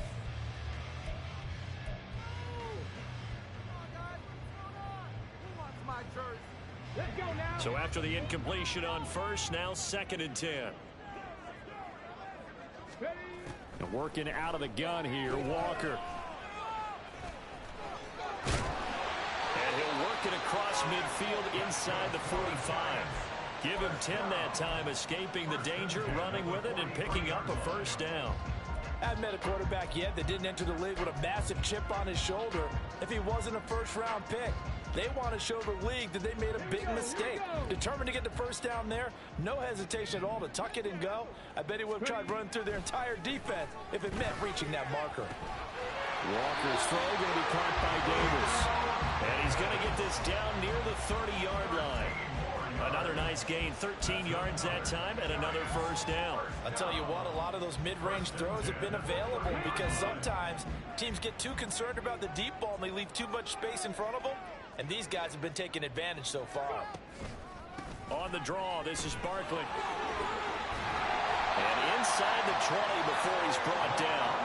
Who wants my jersey? Let's go now. So after the incompletion on 1st, now 2nd and 10. And working out of the gun here, Walker. And he'll work it across midfield inside the 45. Give him 10 that time, escaping the danger, running with it, and picking up a first down. Haven't met a quarterback yet that didn't enter the league with a massive chip on his shoulder if he wasn't a first-round pick. They want to show the league that they made a big mistake. Determined to get the first down there, no hesitation at all to tuck it and go. I bet he would have tried running through their entire defense if it meant reaching that marker. Walker's throw going to be caught by Davis. And he's going to get this down near the 30-yard line. Another nice gain, 13 yards that time, and another first down. I'll tell you what, a lot of those mid-range throws have been available because sometimes teams get too concerned about the deep ball and they leave too much space in front of them. And these guys have been taking advantage so far. On the draw, this is Barkley. And inside the 20 before he's brought down.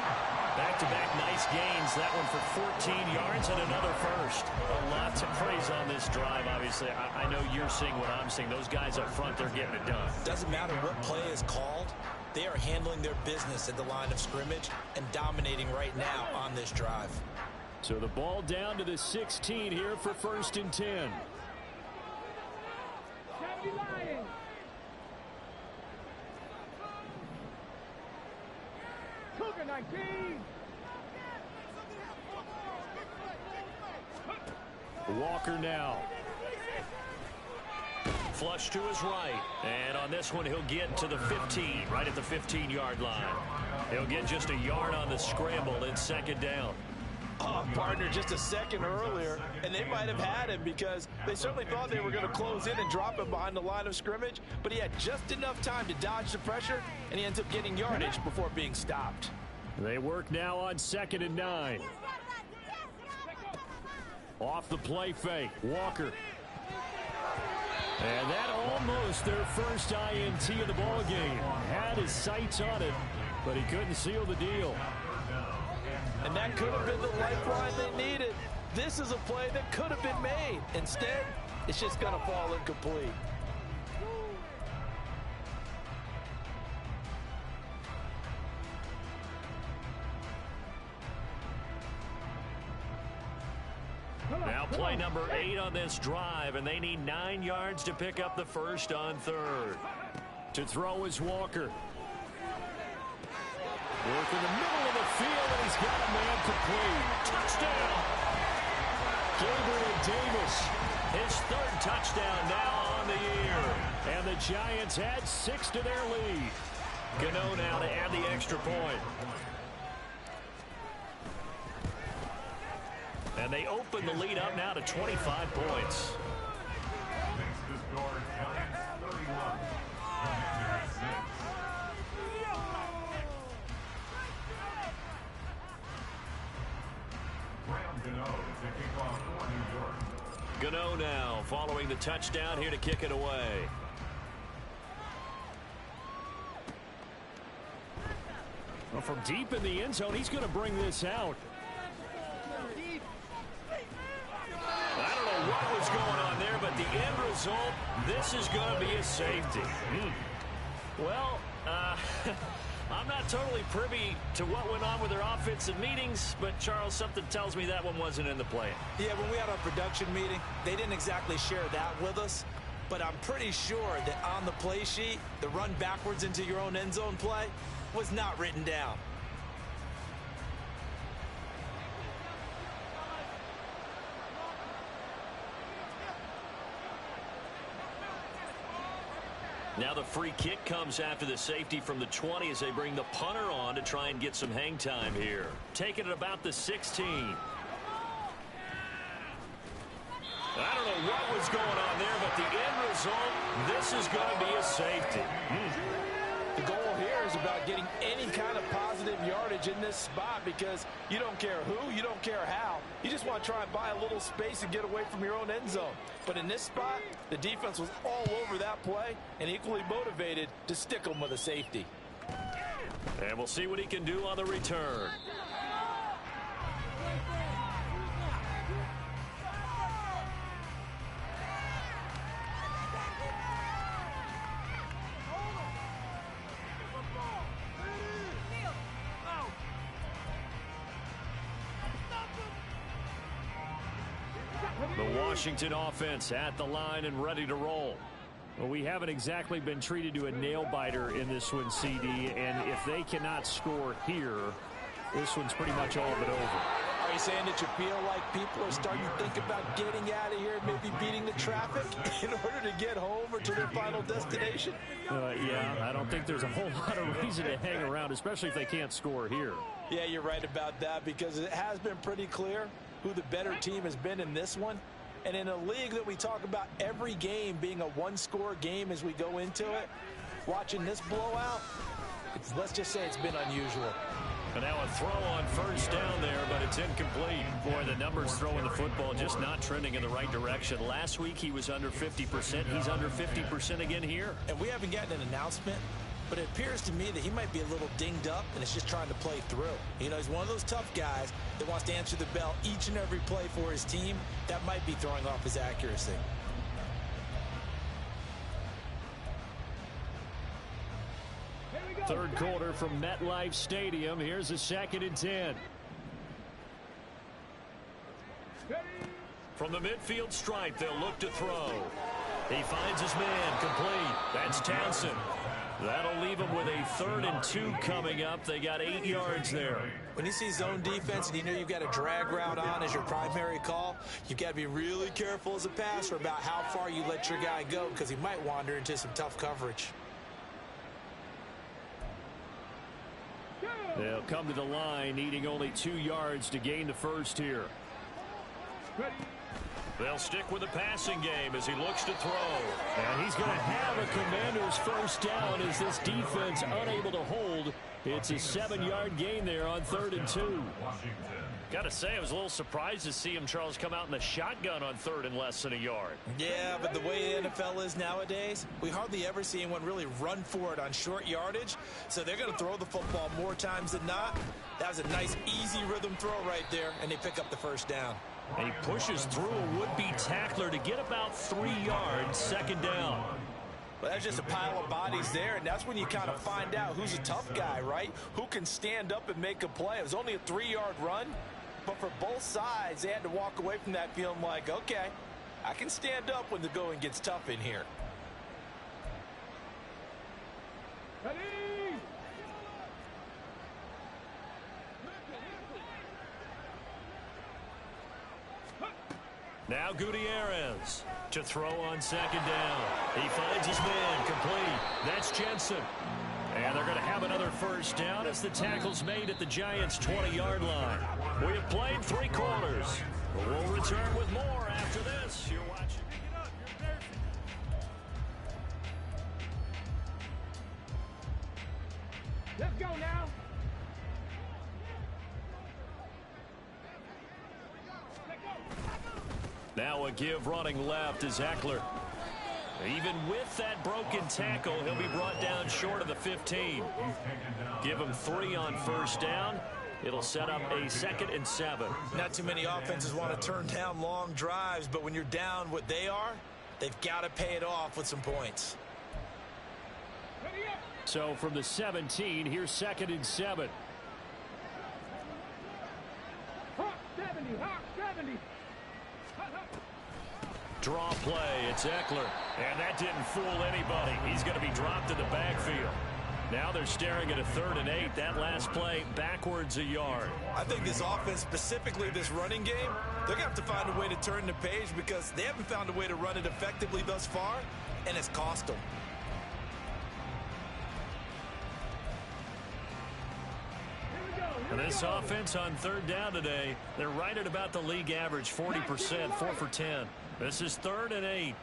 Back-to-back nice gains. That one for 14 yards and another first. A lot to praise on this drive, obviously. I know you're seeing what I'm seeing. Those guys up front, they're getting it done. Doesn't matter what play is called. They are handling their business at the line of scrimmage and dominating right now on this drive. So the ball down to the 16 here for 1st and 10. Cougar 19. Walker now. Flush to his right. And on this one, he'll get to the 15, right at the 15-yard line. He'll get just a yard on the scramble in 2nd down. Oh, partner, just a second earlier, and they might have had him because they certainly thought they were going to close in and drop him behind the line of scrimmage, but he had just enough time to dodge the pressure, and he ends up getting yardage before being stopped. They work now on 2nd and 9. Off the play fake, Walker. And that almost their first INT of the ball game. Had his sights on it, but he couldn't seal the deal. And that could have been the lifeline they needed. This is a play that could have been made. Instead, it's just going to fall incomplete. Now play number 8 on this drive, and they need 9 yards to pick up the first on 3rd. To throw is Walker. Work in the middle of the field, and he's got a man complete. Touchdown! Gabriel Davis. His 3rd touchdown now on the year. And the Giants add 6 to their lead. Gano now to add the extra point. And they open the lead up now to 25 points. Makes the score Giants 31. Commanders 6. Graham Gano to kick off for New York. Gano now following the touchdown here to kick it away. Well, from deep in the end zone, he's going to bring this out. I don't know what was going on there, but the end result, this is going to be a safety. Well, I'm not totally privy to what went on with their offensive meetings, but Charles, something tells me that one wasn't in the play. Yeah, when we had our production meeting, they didn't exactly share that with us, but I'm pretty sure that on the play sheet, the run backwards into your own end zone play was not written down. Now the free kick comes after the safety from the 20 as they bring the punter on to try and get some hang time here. Taking it about the 16. I don't know what was going on there, but the end result, this is going to be a safety. The goal here is about getting any kind of positive yardage in this spot because you don't care who, you don't care how. You just want to try and buy a little space and get away from your own end zone. But in this spot, the defense was all over that play and equally motivated to stick them with a safety. And we'll see what he can do on the return. The Washington offense at the line and ready to roll. Well, we haven't exactly been treated to a nail-biter in this one, CD, and if they cannot score here, this one's pretty much all but over. Are you saying that you feel like people are starting to think about getting out of here and maybe beating the traffic in order to get home or to their final destination? Yeah, I don't think there's a whole lot of reason to hang around, especially if they can't score here. Yeah, you're right about that, because it has been pretty clear who the better team has been in this one. And in a league that we talk about every game being a one-score game as we go into it, watching this blowout, let's just say it's been unusual. And now a throw on first down there, but it's incomplete. Boy, the numbers throwing the football just not trending in the right direction. Last week he was under 50%. He's under 50% again here. And we haven't gotten an announcement, but it appears to me that he might be a little dinged up and is just trying to play through. You know, he's one of those tough guys that wants to answer the bell each and every play for his team. That might be throwing off his accuracy. Third quarter from MetLife Stadium. Here's a 2nd and 10. From the midfield stripe, they'll look to throw. He finds his man, complete. That's Townsend. That'll leave him with a 3rd and 2 coming up. They got 8 yards there. When you see zone defense and you know you've got a drag route on as your primary call, you've got to be really careful as a passer about how far you let your guy go, because he might wander into some tough coverage. They'll come to the line, needing only 2 yards to gain the first here. They'll stick with the passing game as he looks to throw. And he's going to have a Commander's first down as this defense unable to hold. It's a 7-yard gain there on 3rd and 2. Got to say, I was a little surprised to see him, Charles, come out in the shotgun on 3rd and less than a yard. Yeah, but the way the NFL is nowadays, we hardly ever see anyone really run for it on short yardage. So they're going to throw the football more times than not. That was a nice, easy rhythm throw right there, and they pick up the first down. And he pushes through a would-be tackler to get about 3 yards, 2nd down. Well, that's just a pile of bodies there, and that's when you kind of find out who's a tough guy, right? Who can stand up and make a play. It was only a 3-yard run, but for both sides, they had to walk away from that feeling like, okay, I can stand up when the going gets tough in here. Ready? Now Gutierrez to throw on 2nd down. He finds his man, complete. That's Jensen. And they're going to have another first down as the tackle's made at the Giants' 20-yard line. We have played 3 quarters. We'll return with more after this. You're watching. Let's go now. Now a give running left is Eckler. Even with that broken tackle, he'll be brought down short of the 15. Give him 3 on first down. It'll set up a 2nd and 7. Not too many offenses want to turn down long drives, but when you're down what they are, they've got to pay it off with some points. So from the 17, here's 2nd and 7. Hawk 70, Hawk 70. Draw play, it's Eckler. And that didn't fool anybody. He's going to be dropped in the backfield. Now they're staring at a 3rd and 8. That last play backwards a yard. I think this offense, specifically this running game, they're going to have to find a way to turn the page because they haven't found a way to run it effectively thus far, and it's cost them. And this offense on 3rd down today, they're right at about the league average, 40%, 4 for 10. This is 3rd and 8.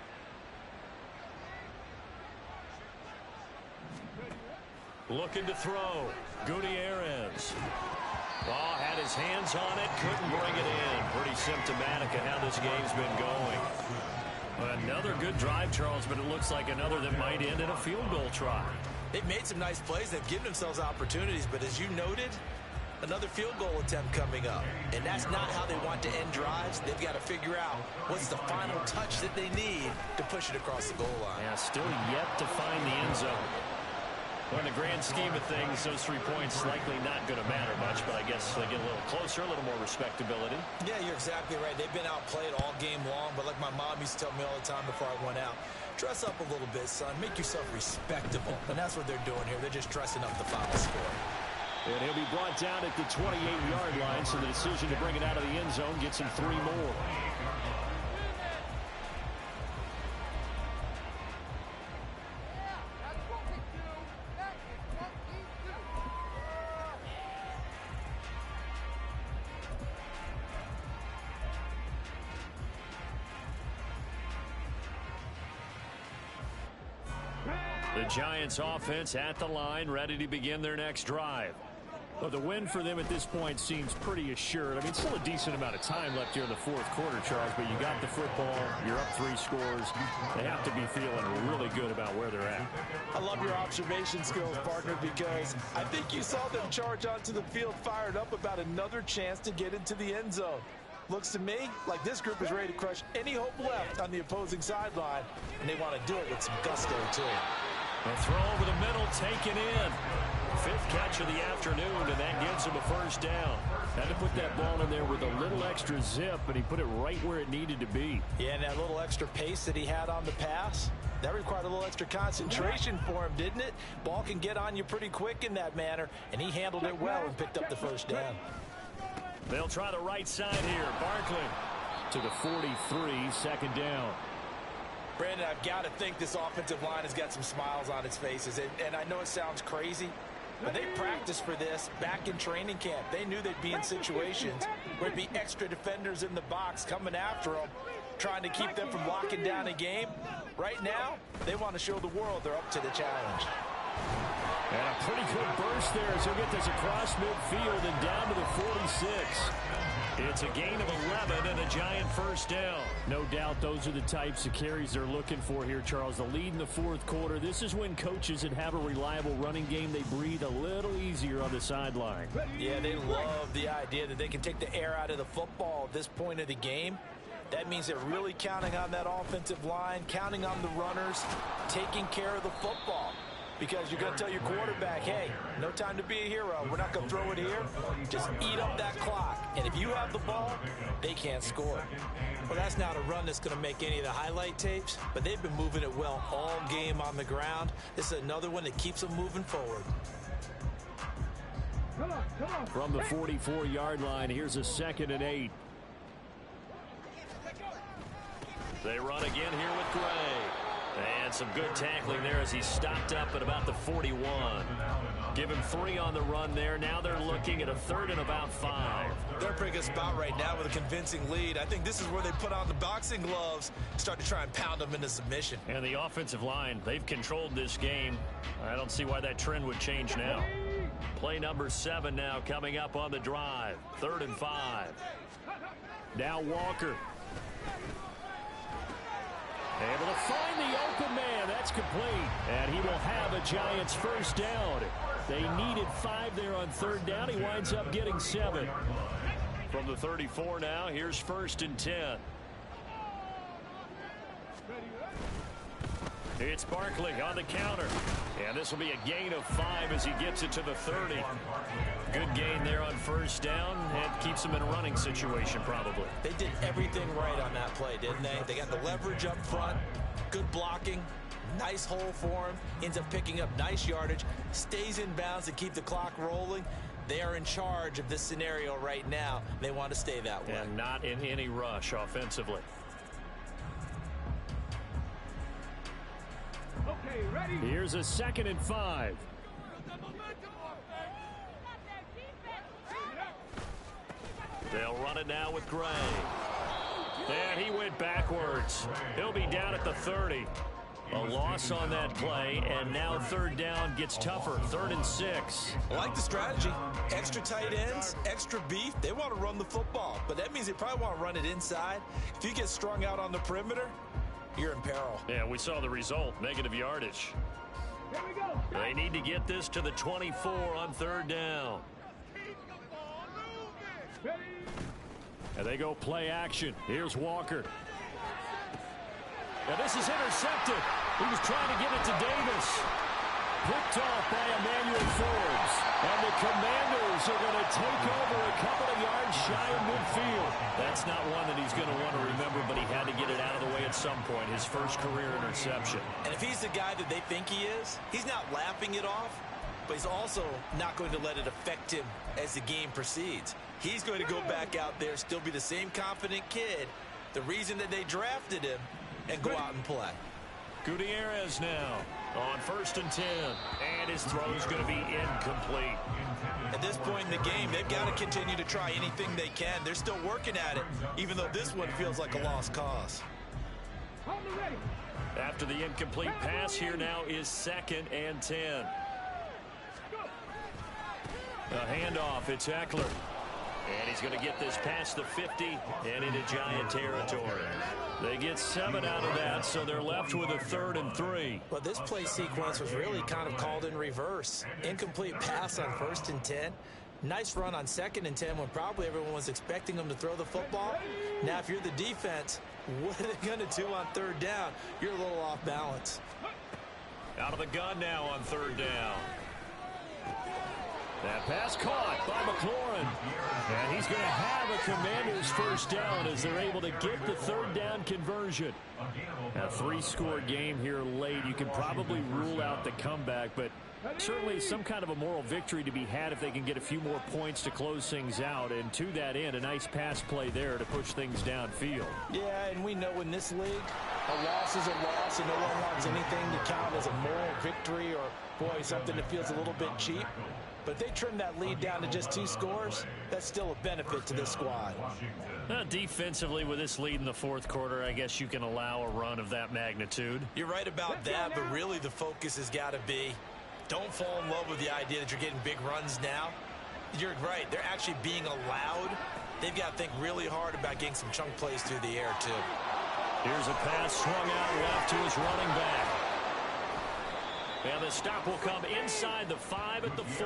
Looking to throw. Gutierrez. Oh, had his hands on it, couldn't bring it in. Pretty symptomatic of how this game's been going. Another good drive, Charles, but it looks like another that might end in a field goal try. They've made some nice plays. They've given themselves opportunities, but as you noted, another field goal attempt coming up. And that's not how they want to end drives. They've got to figure out what's the final touch that they need to push it across the goal line. Yeah, still yet to find the end zone. Well, in the grand scheme of things, those 3 points likely not going to matter much, but I guess they get a little closer, a little more respectability. Yeah, you're exactly right. They've been outplayed all game long, but like my mom used to tell me all the time before I went out, dress up a little bit, son. Make yourself respectable. And that's what they're doing here. They're just dressing up the final score. And he'll be brought down at the 28-yard line, so the decision to bring it out of the end zone gets him 3 more. The Giants offense at the line, ready to begin their next drive. Well, the win for them at this point seems pretty assured. I mean, still a decent amount of time left here in the fourth quarter, Charles, but you got the football, you're up 3 scores. They have to be feeling really good about where they're at. I love your observation skills, partner, because I think you saw them charge onto the field fired up about another chance to get into the end zone. Looks to me like this group is ready to crush any hope left on the opposing sideline, and they want to do it with some gusto, too. A throw over the middle, taken in. 5th catch of the afternoon, and that gives him a first down. Had to put that ball in there with a little extra zip, but he put it right where it needed to be. Yeah, and that little extra pace that he had on the pass, that required a little extra concentration for him, didn't it? Ball can get on you pretty quick in that manner, and he handled it well and picked up the first down. They'll try the right side here. Barkley to the 43, 2nd down. Brandon, I've got to think this offensive line has got some smiles on its faces. And I know it sounds crazy, but they practiced for this back in training camp. They knew they'd be in situations where there'd be extra defenders in the box coming after them, trying to keep them from locking down a game. Right now, they want to show the world they're up to the challenge. And a pretty good burst there as he'll get this across midfield and down to the 46. It's a gain of 11 and a Giant first down. No doubt those are the types of carries they're looking for here, Charles. The lead in the fourth quarter. This is when coaches that have a reliable running game, they breathe a little easier on the sideline. Yeah, they love the idea that they can take the air out of the football at this point of the game. That means they're really counting on that offensive line, counting on the runners, taking care of the football. Because you're going to tell your quarterback, hey, no time to be a hero. We're not going to throw it here. Just eat up that clock. And if you have the ball, they can't score. Well, that's not a run that's going to make any of the highlight tapes, but they've been moving it well all game on the ground. This is another one that keeps them moving forward. From the 44-yard line, here's a 2nd and 8. They run again here with Gray. And some good tackling there as he stopped up at about the 41. Give him 3 on the run there. Now they're looking at a 3rd and about 5. They're a pretty good spot right now with a convincing lead. I think this is where they put on the boxing gloves, start to try and pound them into submission. And the offensive line, they've controlled this game. I don't see why that trend would change now. Play number 7 now coming up on the drive. 3rd and 5. Now Walker. Able to find the open man. That's complete. And he will have a Giants first down. They needed 5 there on 3rd down. He winds up getting 7. From the 34 now, here's 1st and 10. It's Barkley on the counter. And this will be a gain of 5 as he gets it to the 30. Good gain there on 1st down and keeps him in a running situation probably. They did everything right on that play, didn't they? They got the leverage up front, good blocking, nice hole for him, ends up picking up nice yardage, stays in bounds to keep the clock rolling. They are in charge of this scenario right now. They want to stay that way. And not in any rush offensively. Okay, ready? Here's a 2nd and 5. They'll run it now with Gray. And he went backwards. He'll be down at the 30. A loss on that play, and now 3rd down gets tougher. 3rd and 6. I like the strategy. Extra tight ends, extra beef. They want to run the football, but that means they probably want to run it inside. If you get strung out on the perimeter, you're in peril. Yeah, we saw the result. Negative yardage. Here we go. They need to get this to the 24 on 3rd down. Ready? And they go play action. Here's Walker. And this is intercepted. He was trying to get it to Davis. Picked off by Emmanuel Forbes. And the Commanders are going to take over a couple of yards shy of midfield. That's not one that he's going to want to remember, but he had to get it out of the way at some point. His first career interception. And if he's the guy that they think he is, he's not laughing it off, but he's also not going to let it affect him as the game proceeds. He's going to go back out there, still be the same confident kid, the reason that they drafted him, and go out and play. Gutierrez now on 1st and 10. And his throw is going to be incomplete. At this point in the game, they've got to continue to try anything they can. They're still working at it, even though this one feels like a lost cause. After the incomplete pass, here now is 2nd and 10. A handoff, it's Eckler. And he's going to get this past the 50 and into Giant territory. They get 7 out of that, so they're left with a 3rd and 3. Well, this play sequence was really kind of called in reverse. Incomplete pass on 1st and 10. Nice run on 2nd and 10 when probably everyone was expecting them to throw the football. Now, if you're the defense, what are they going to do on 3rd down? You're a little off balance. Out of the gun now on 3rd down. That pass caught by McLaurin. And he's going to have a Commanders 1st down as they're able to get the 3rd down conversion. A 3-score game here late. You can probably rule out the comeback, but certainly some kind of a moral victory to be had if they can get a few more points to close things out. And to that end, a nice pass play there to push things downfield. Yeah, and we know in this league, a loss is a loss, and no one wants anything to count as a moral victory or, boy, something that feels a little bit cheap. But if they trim that lead down to just 2 scores, that's still a benefit to this squad. Defensively, with this lead in the 4th quarter, I guess you can allow a run of that magnitude. You're right about that, but really the focus has got to be, don't fall in love with the idea that you're getting big runs now. You're right. They're actually being allowed. They've got to think really hard about getting some chunk plays through the air, too. Here's a pass swung out left to his running back. And the stop will come inside the 5 at the 4.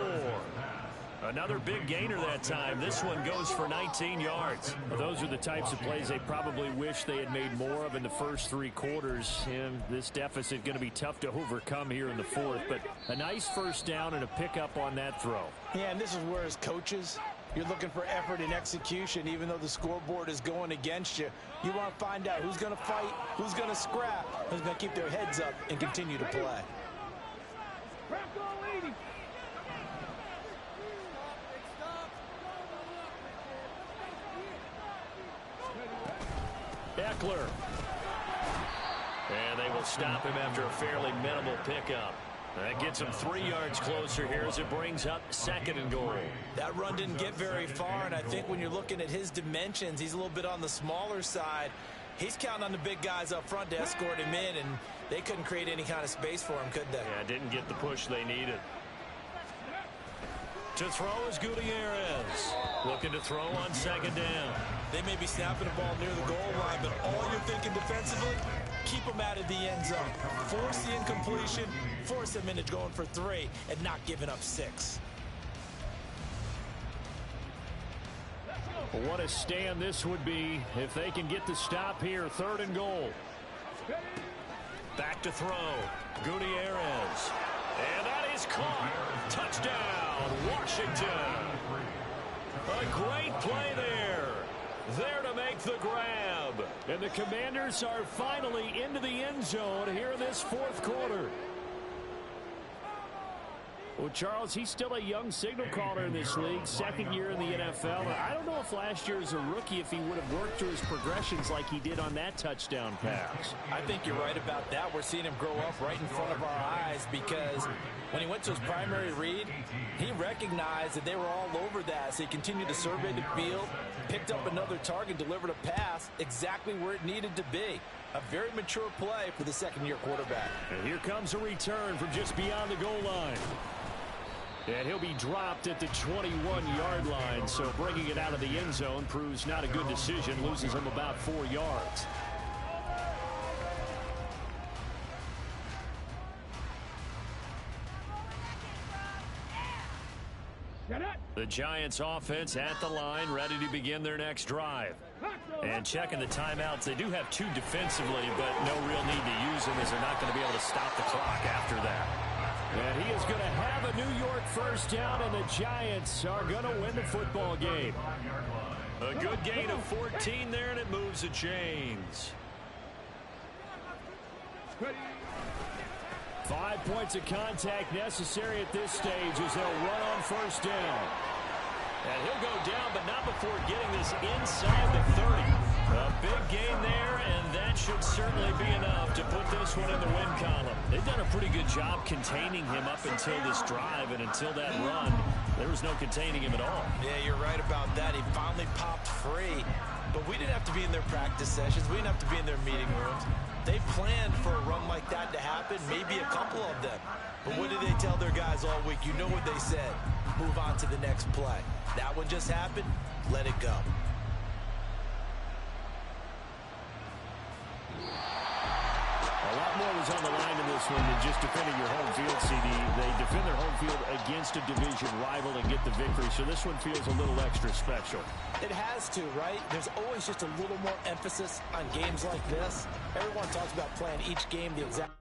Another big gainer that time. This one goes for 19 yards. Well, those are the types of plays they probably wish they had made more of in the first 3 quarters. And this deficit going to be tough to overcome here in the 4th. But a nice 1st down and a pickup on that throw. Yeah, and this is where as coaches, you're looking for effort and execution. Even though the scoreboard is going against you, you want to find out who's going to fight, who's going to scrap, who's going to keep their heads up and continue to play. Eckler. And they will stop him after a fairly minimal pickup. That gets him 3 yards closer here as it brings up 2nd and goal. That run didn't get very far, and I think when you're looking at his dimensions, he's a little bit on the smaller side. He's counting on the big guys up front to escort him in, and they couldn't create any kind of space for him, could they? Yeah, didn't get the push they needed. To throw is Gutierrez. Looking to throw on 2nd down. They may be snapping the ball near the goal line, but all you're thinking defensively, keep them out of the end zone. Force the incompletion, force them into going for 3, and not giving up 6. What a stand this would be if they can get the stop here. 3rd and goal. Back to throw. Gutierrez. And that is caught. Touchdown, Washington. A great play there. There to make the grab. And the Commanders are finally into the end zone here in this 4th quarter. Well, Charles, he's still a young signal caller in this league, 2nd year in the NFL. I don't know if last year as a rookie, if he would have worked through his progressions like he did on that touchdown pass. I think you're right about that. We're seeing him grow up right in front of our eyes because when he went to his primary read, he recognized that they were all over that. So he continued to survey the field, picked up another target, delivered a pass exactly where it needed to be. A very mature play for the 2nd-year quarterback. And here comes a return from just beyond the goal line. And he'll be dropped at the 21-yard line, so bringing it out of the end zone proves not a good decision, loses him about 4 yards. The Giants offense at the line, ready to begin their next drive. And checking the timeouts, they do have 2 defensively, but no real need to use them as they're not going to be able to stop the clock after that. And he is going to have a New York first down, and the Giants are going to win the football game. A good gain of 14 there, and it moves the chains. 5 points of contact necessary at this stage as they'll run on first down. And he'll go down, but not before getting this inside the 30. A big gain there, and that should certainly be enough to put this one in the win column. They've done a pretty good job containing him up until this drive, and until that run, there was no containing him at all. Yeah, you're right about that. He finally popped free, but we didn't have to be in their practice sessions. We didn't have to be in their meeting rooms. They planned for a run like that to happen, maybe a couple of them. But what did they tell their guys all week? You know what they said. Move on to the next play. That one just happened. Let it go. A lot more was on the line in this one than just defending your home field, CD. They defend their home field against a division rival and get the victory, so this one feels a little extra special. It has to, right? There's always just a little more emphasis on games like this. Everyone talks about playing each game the exact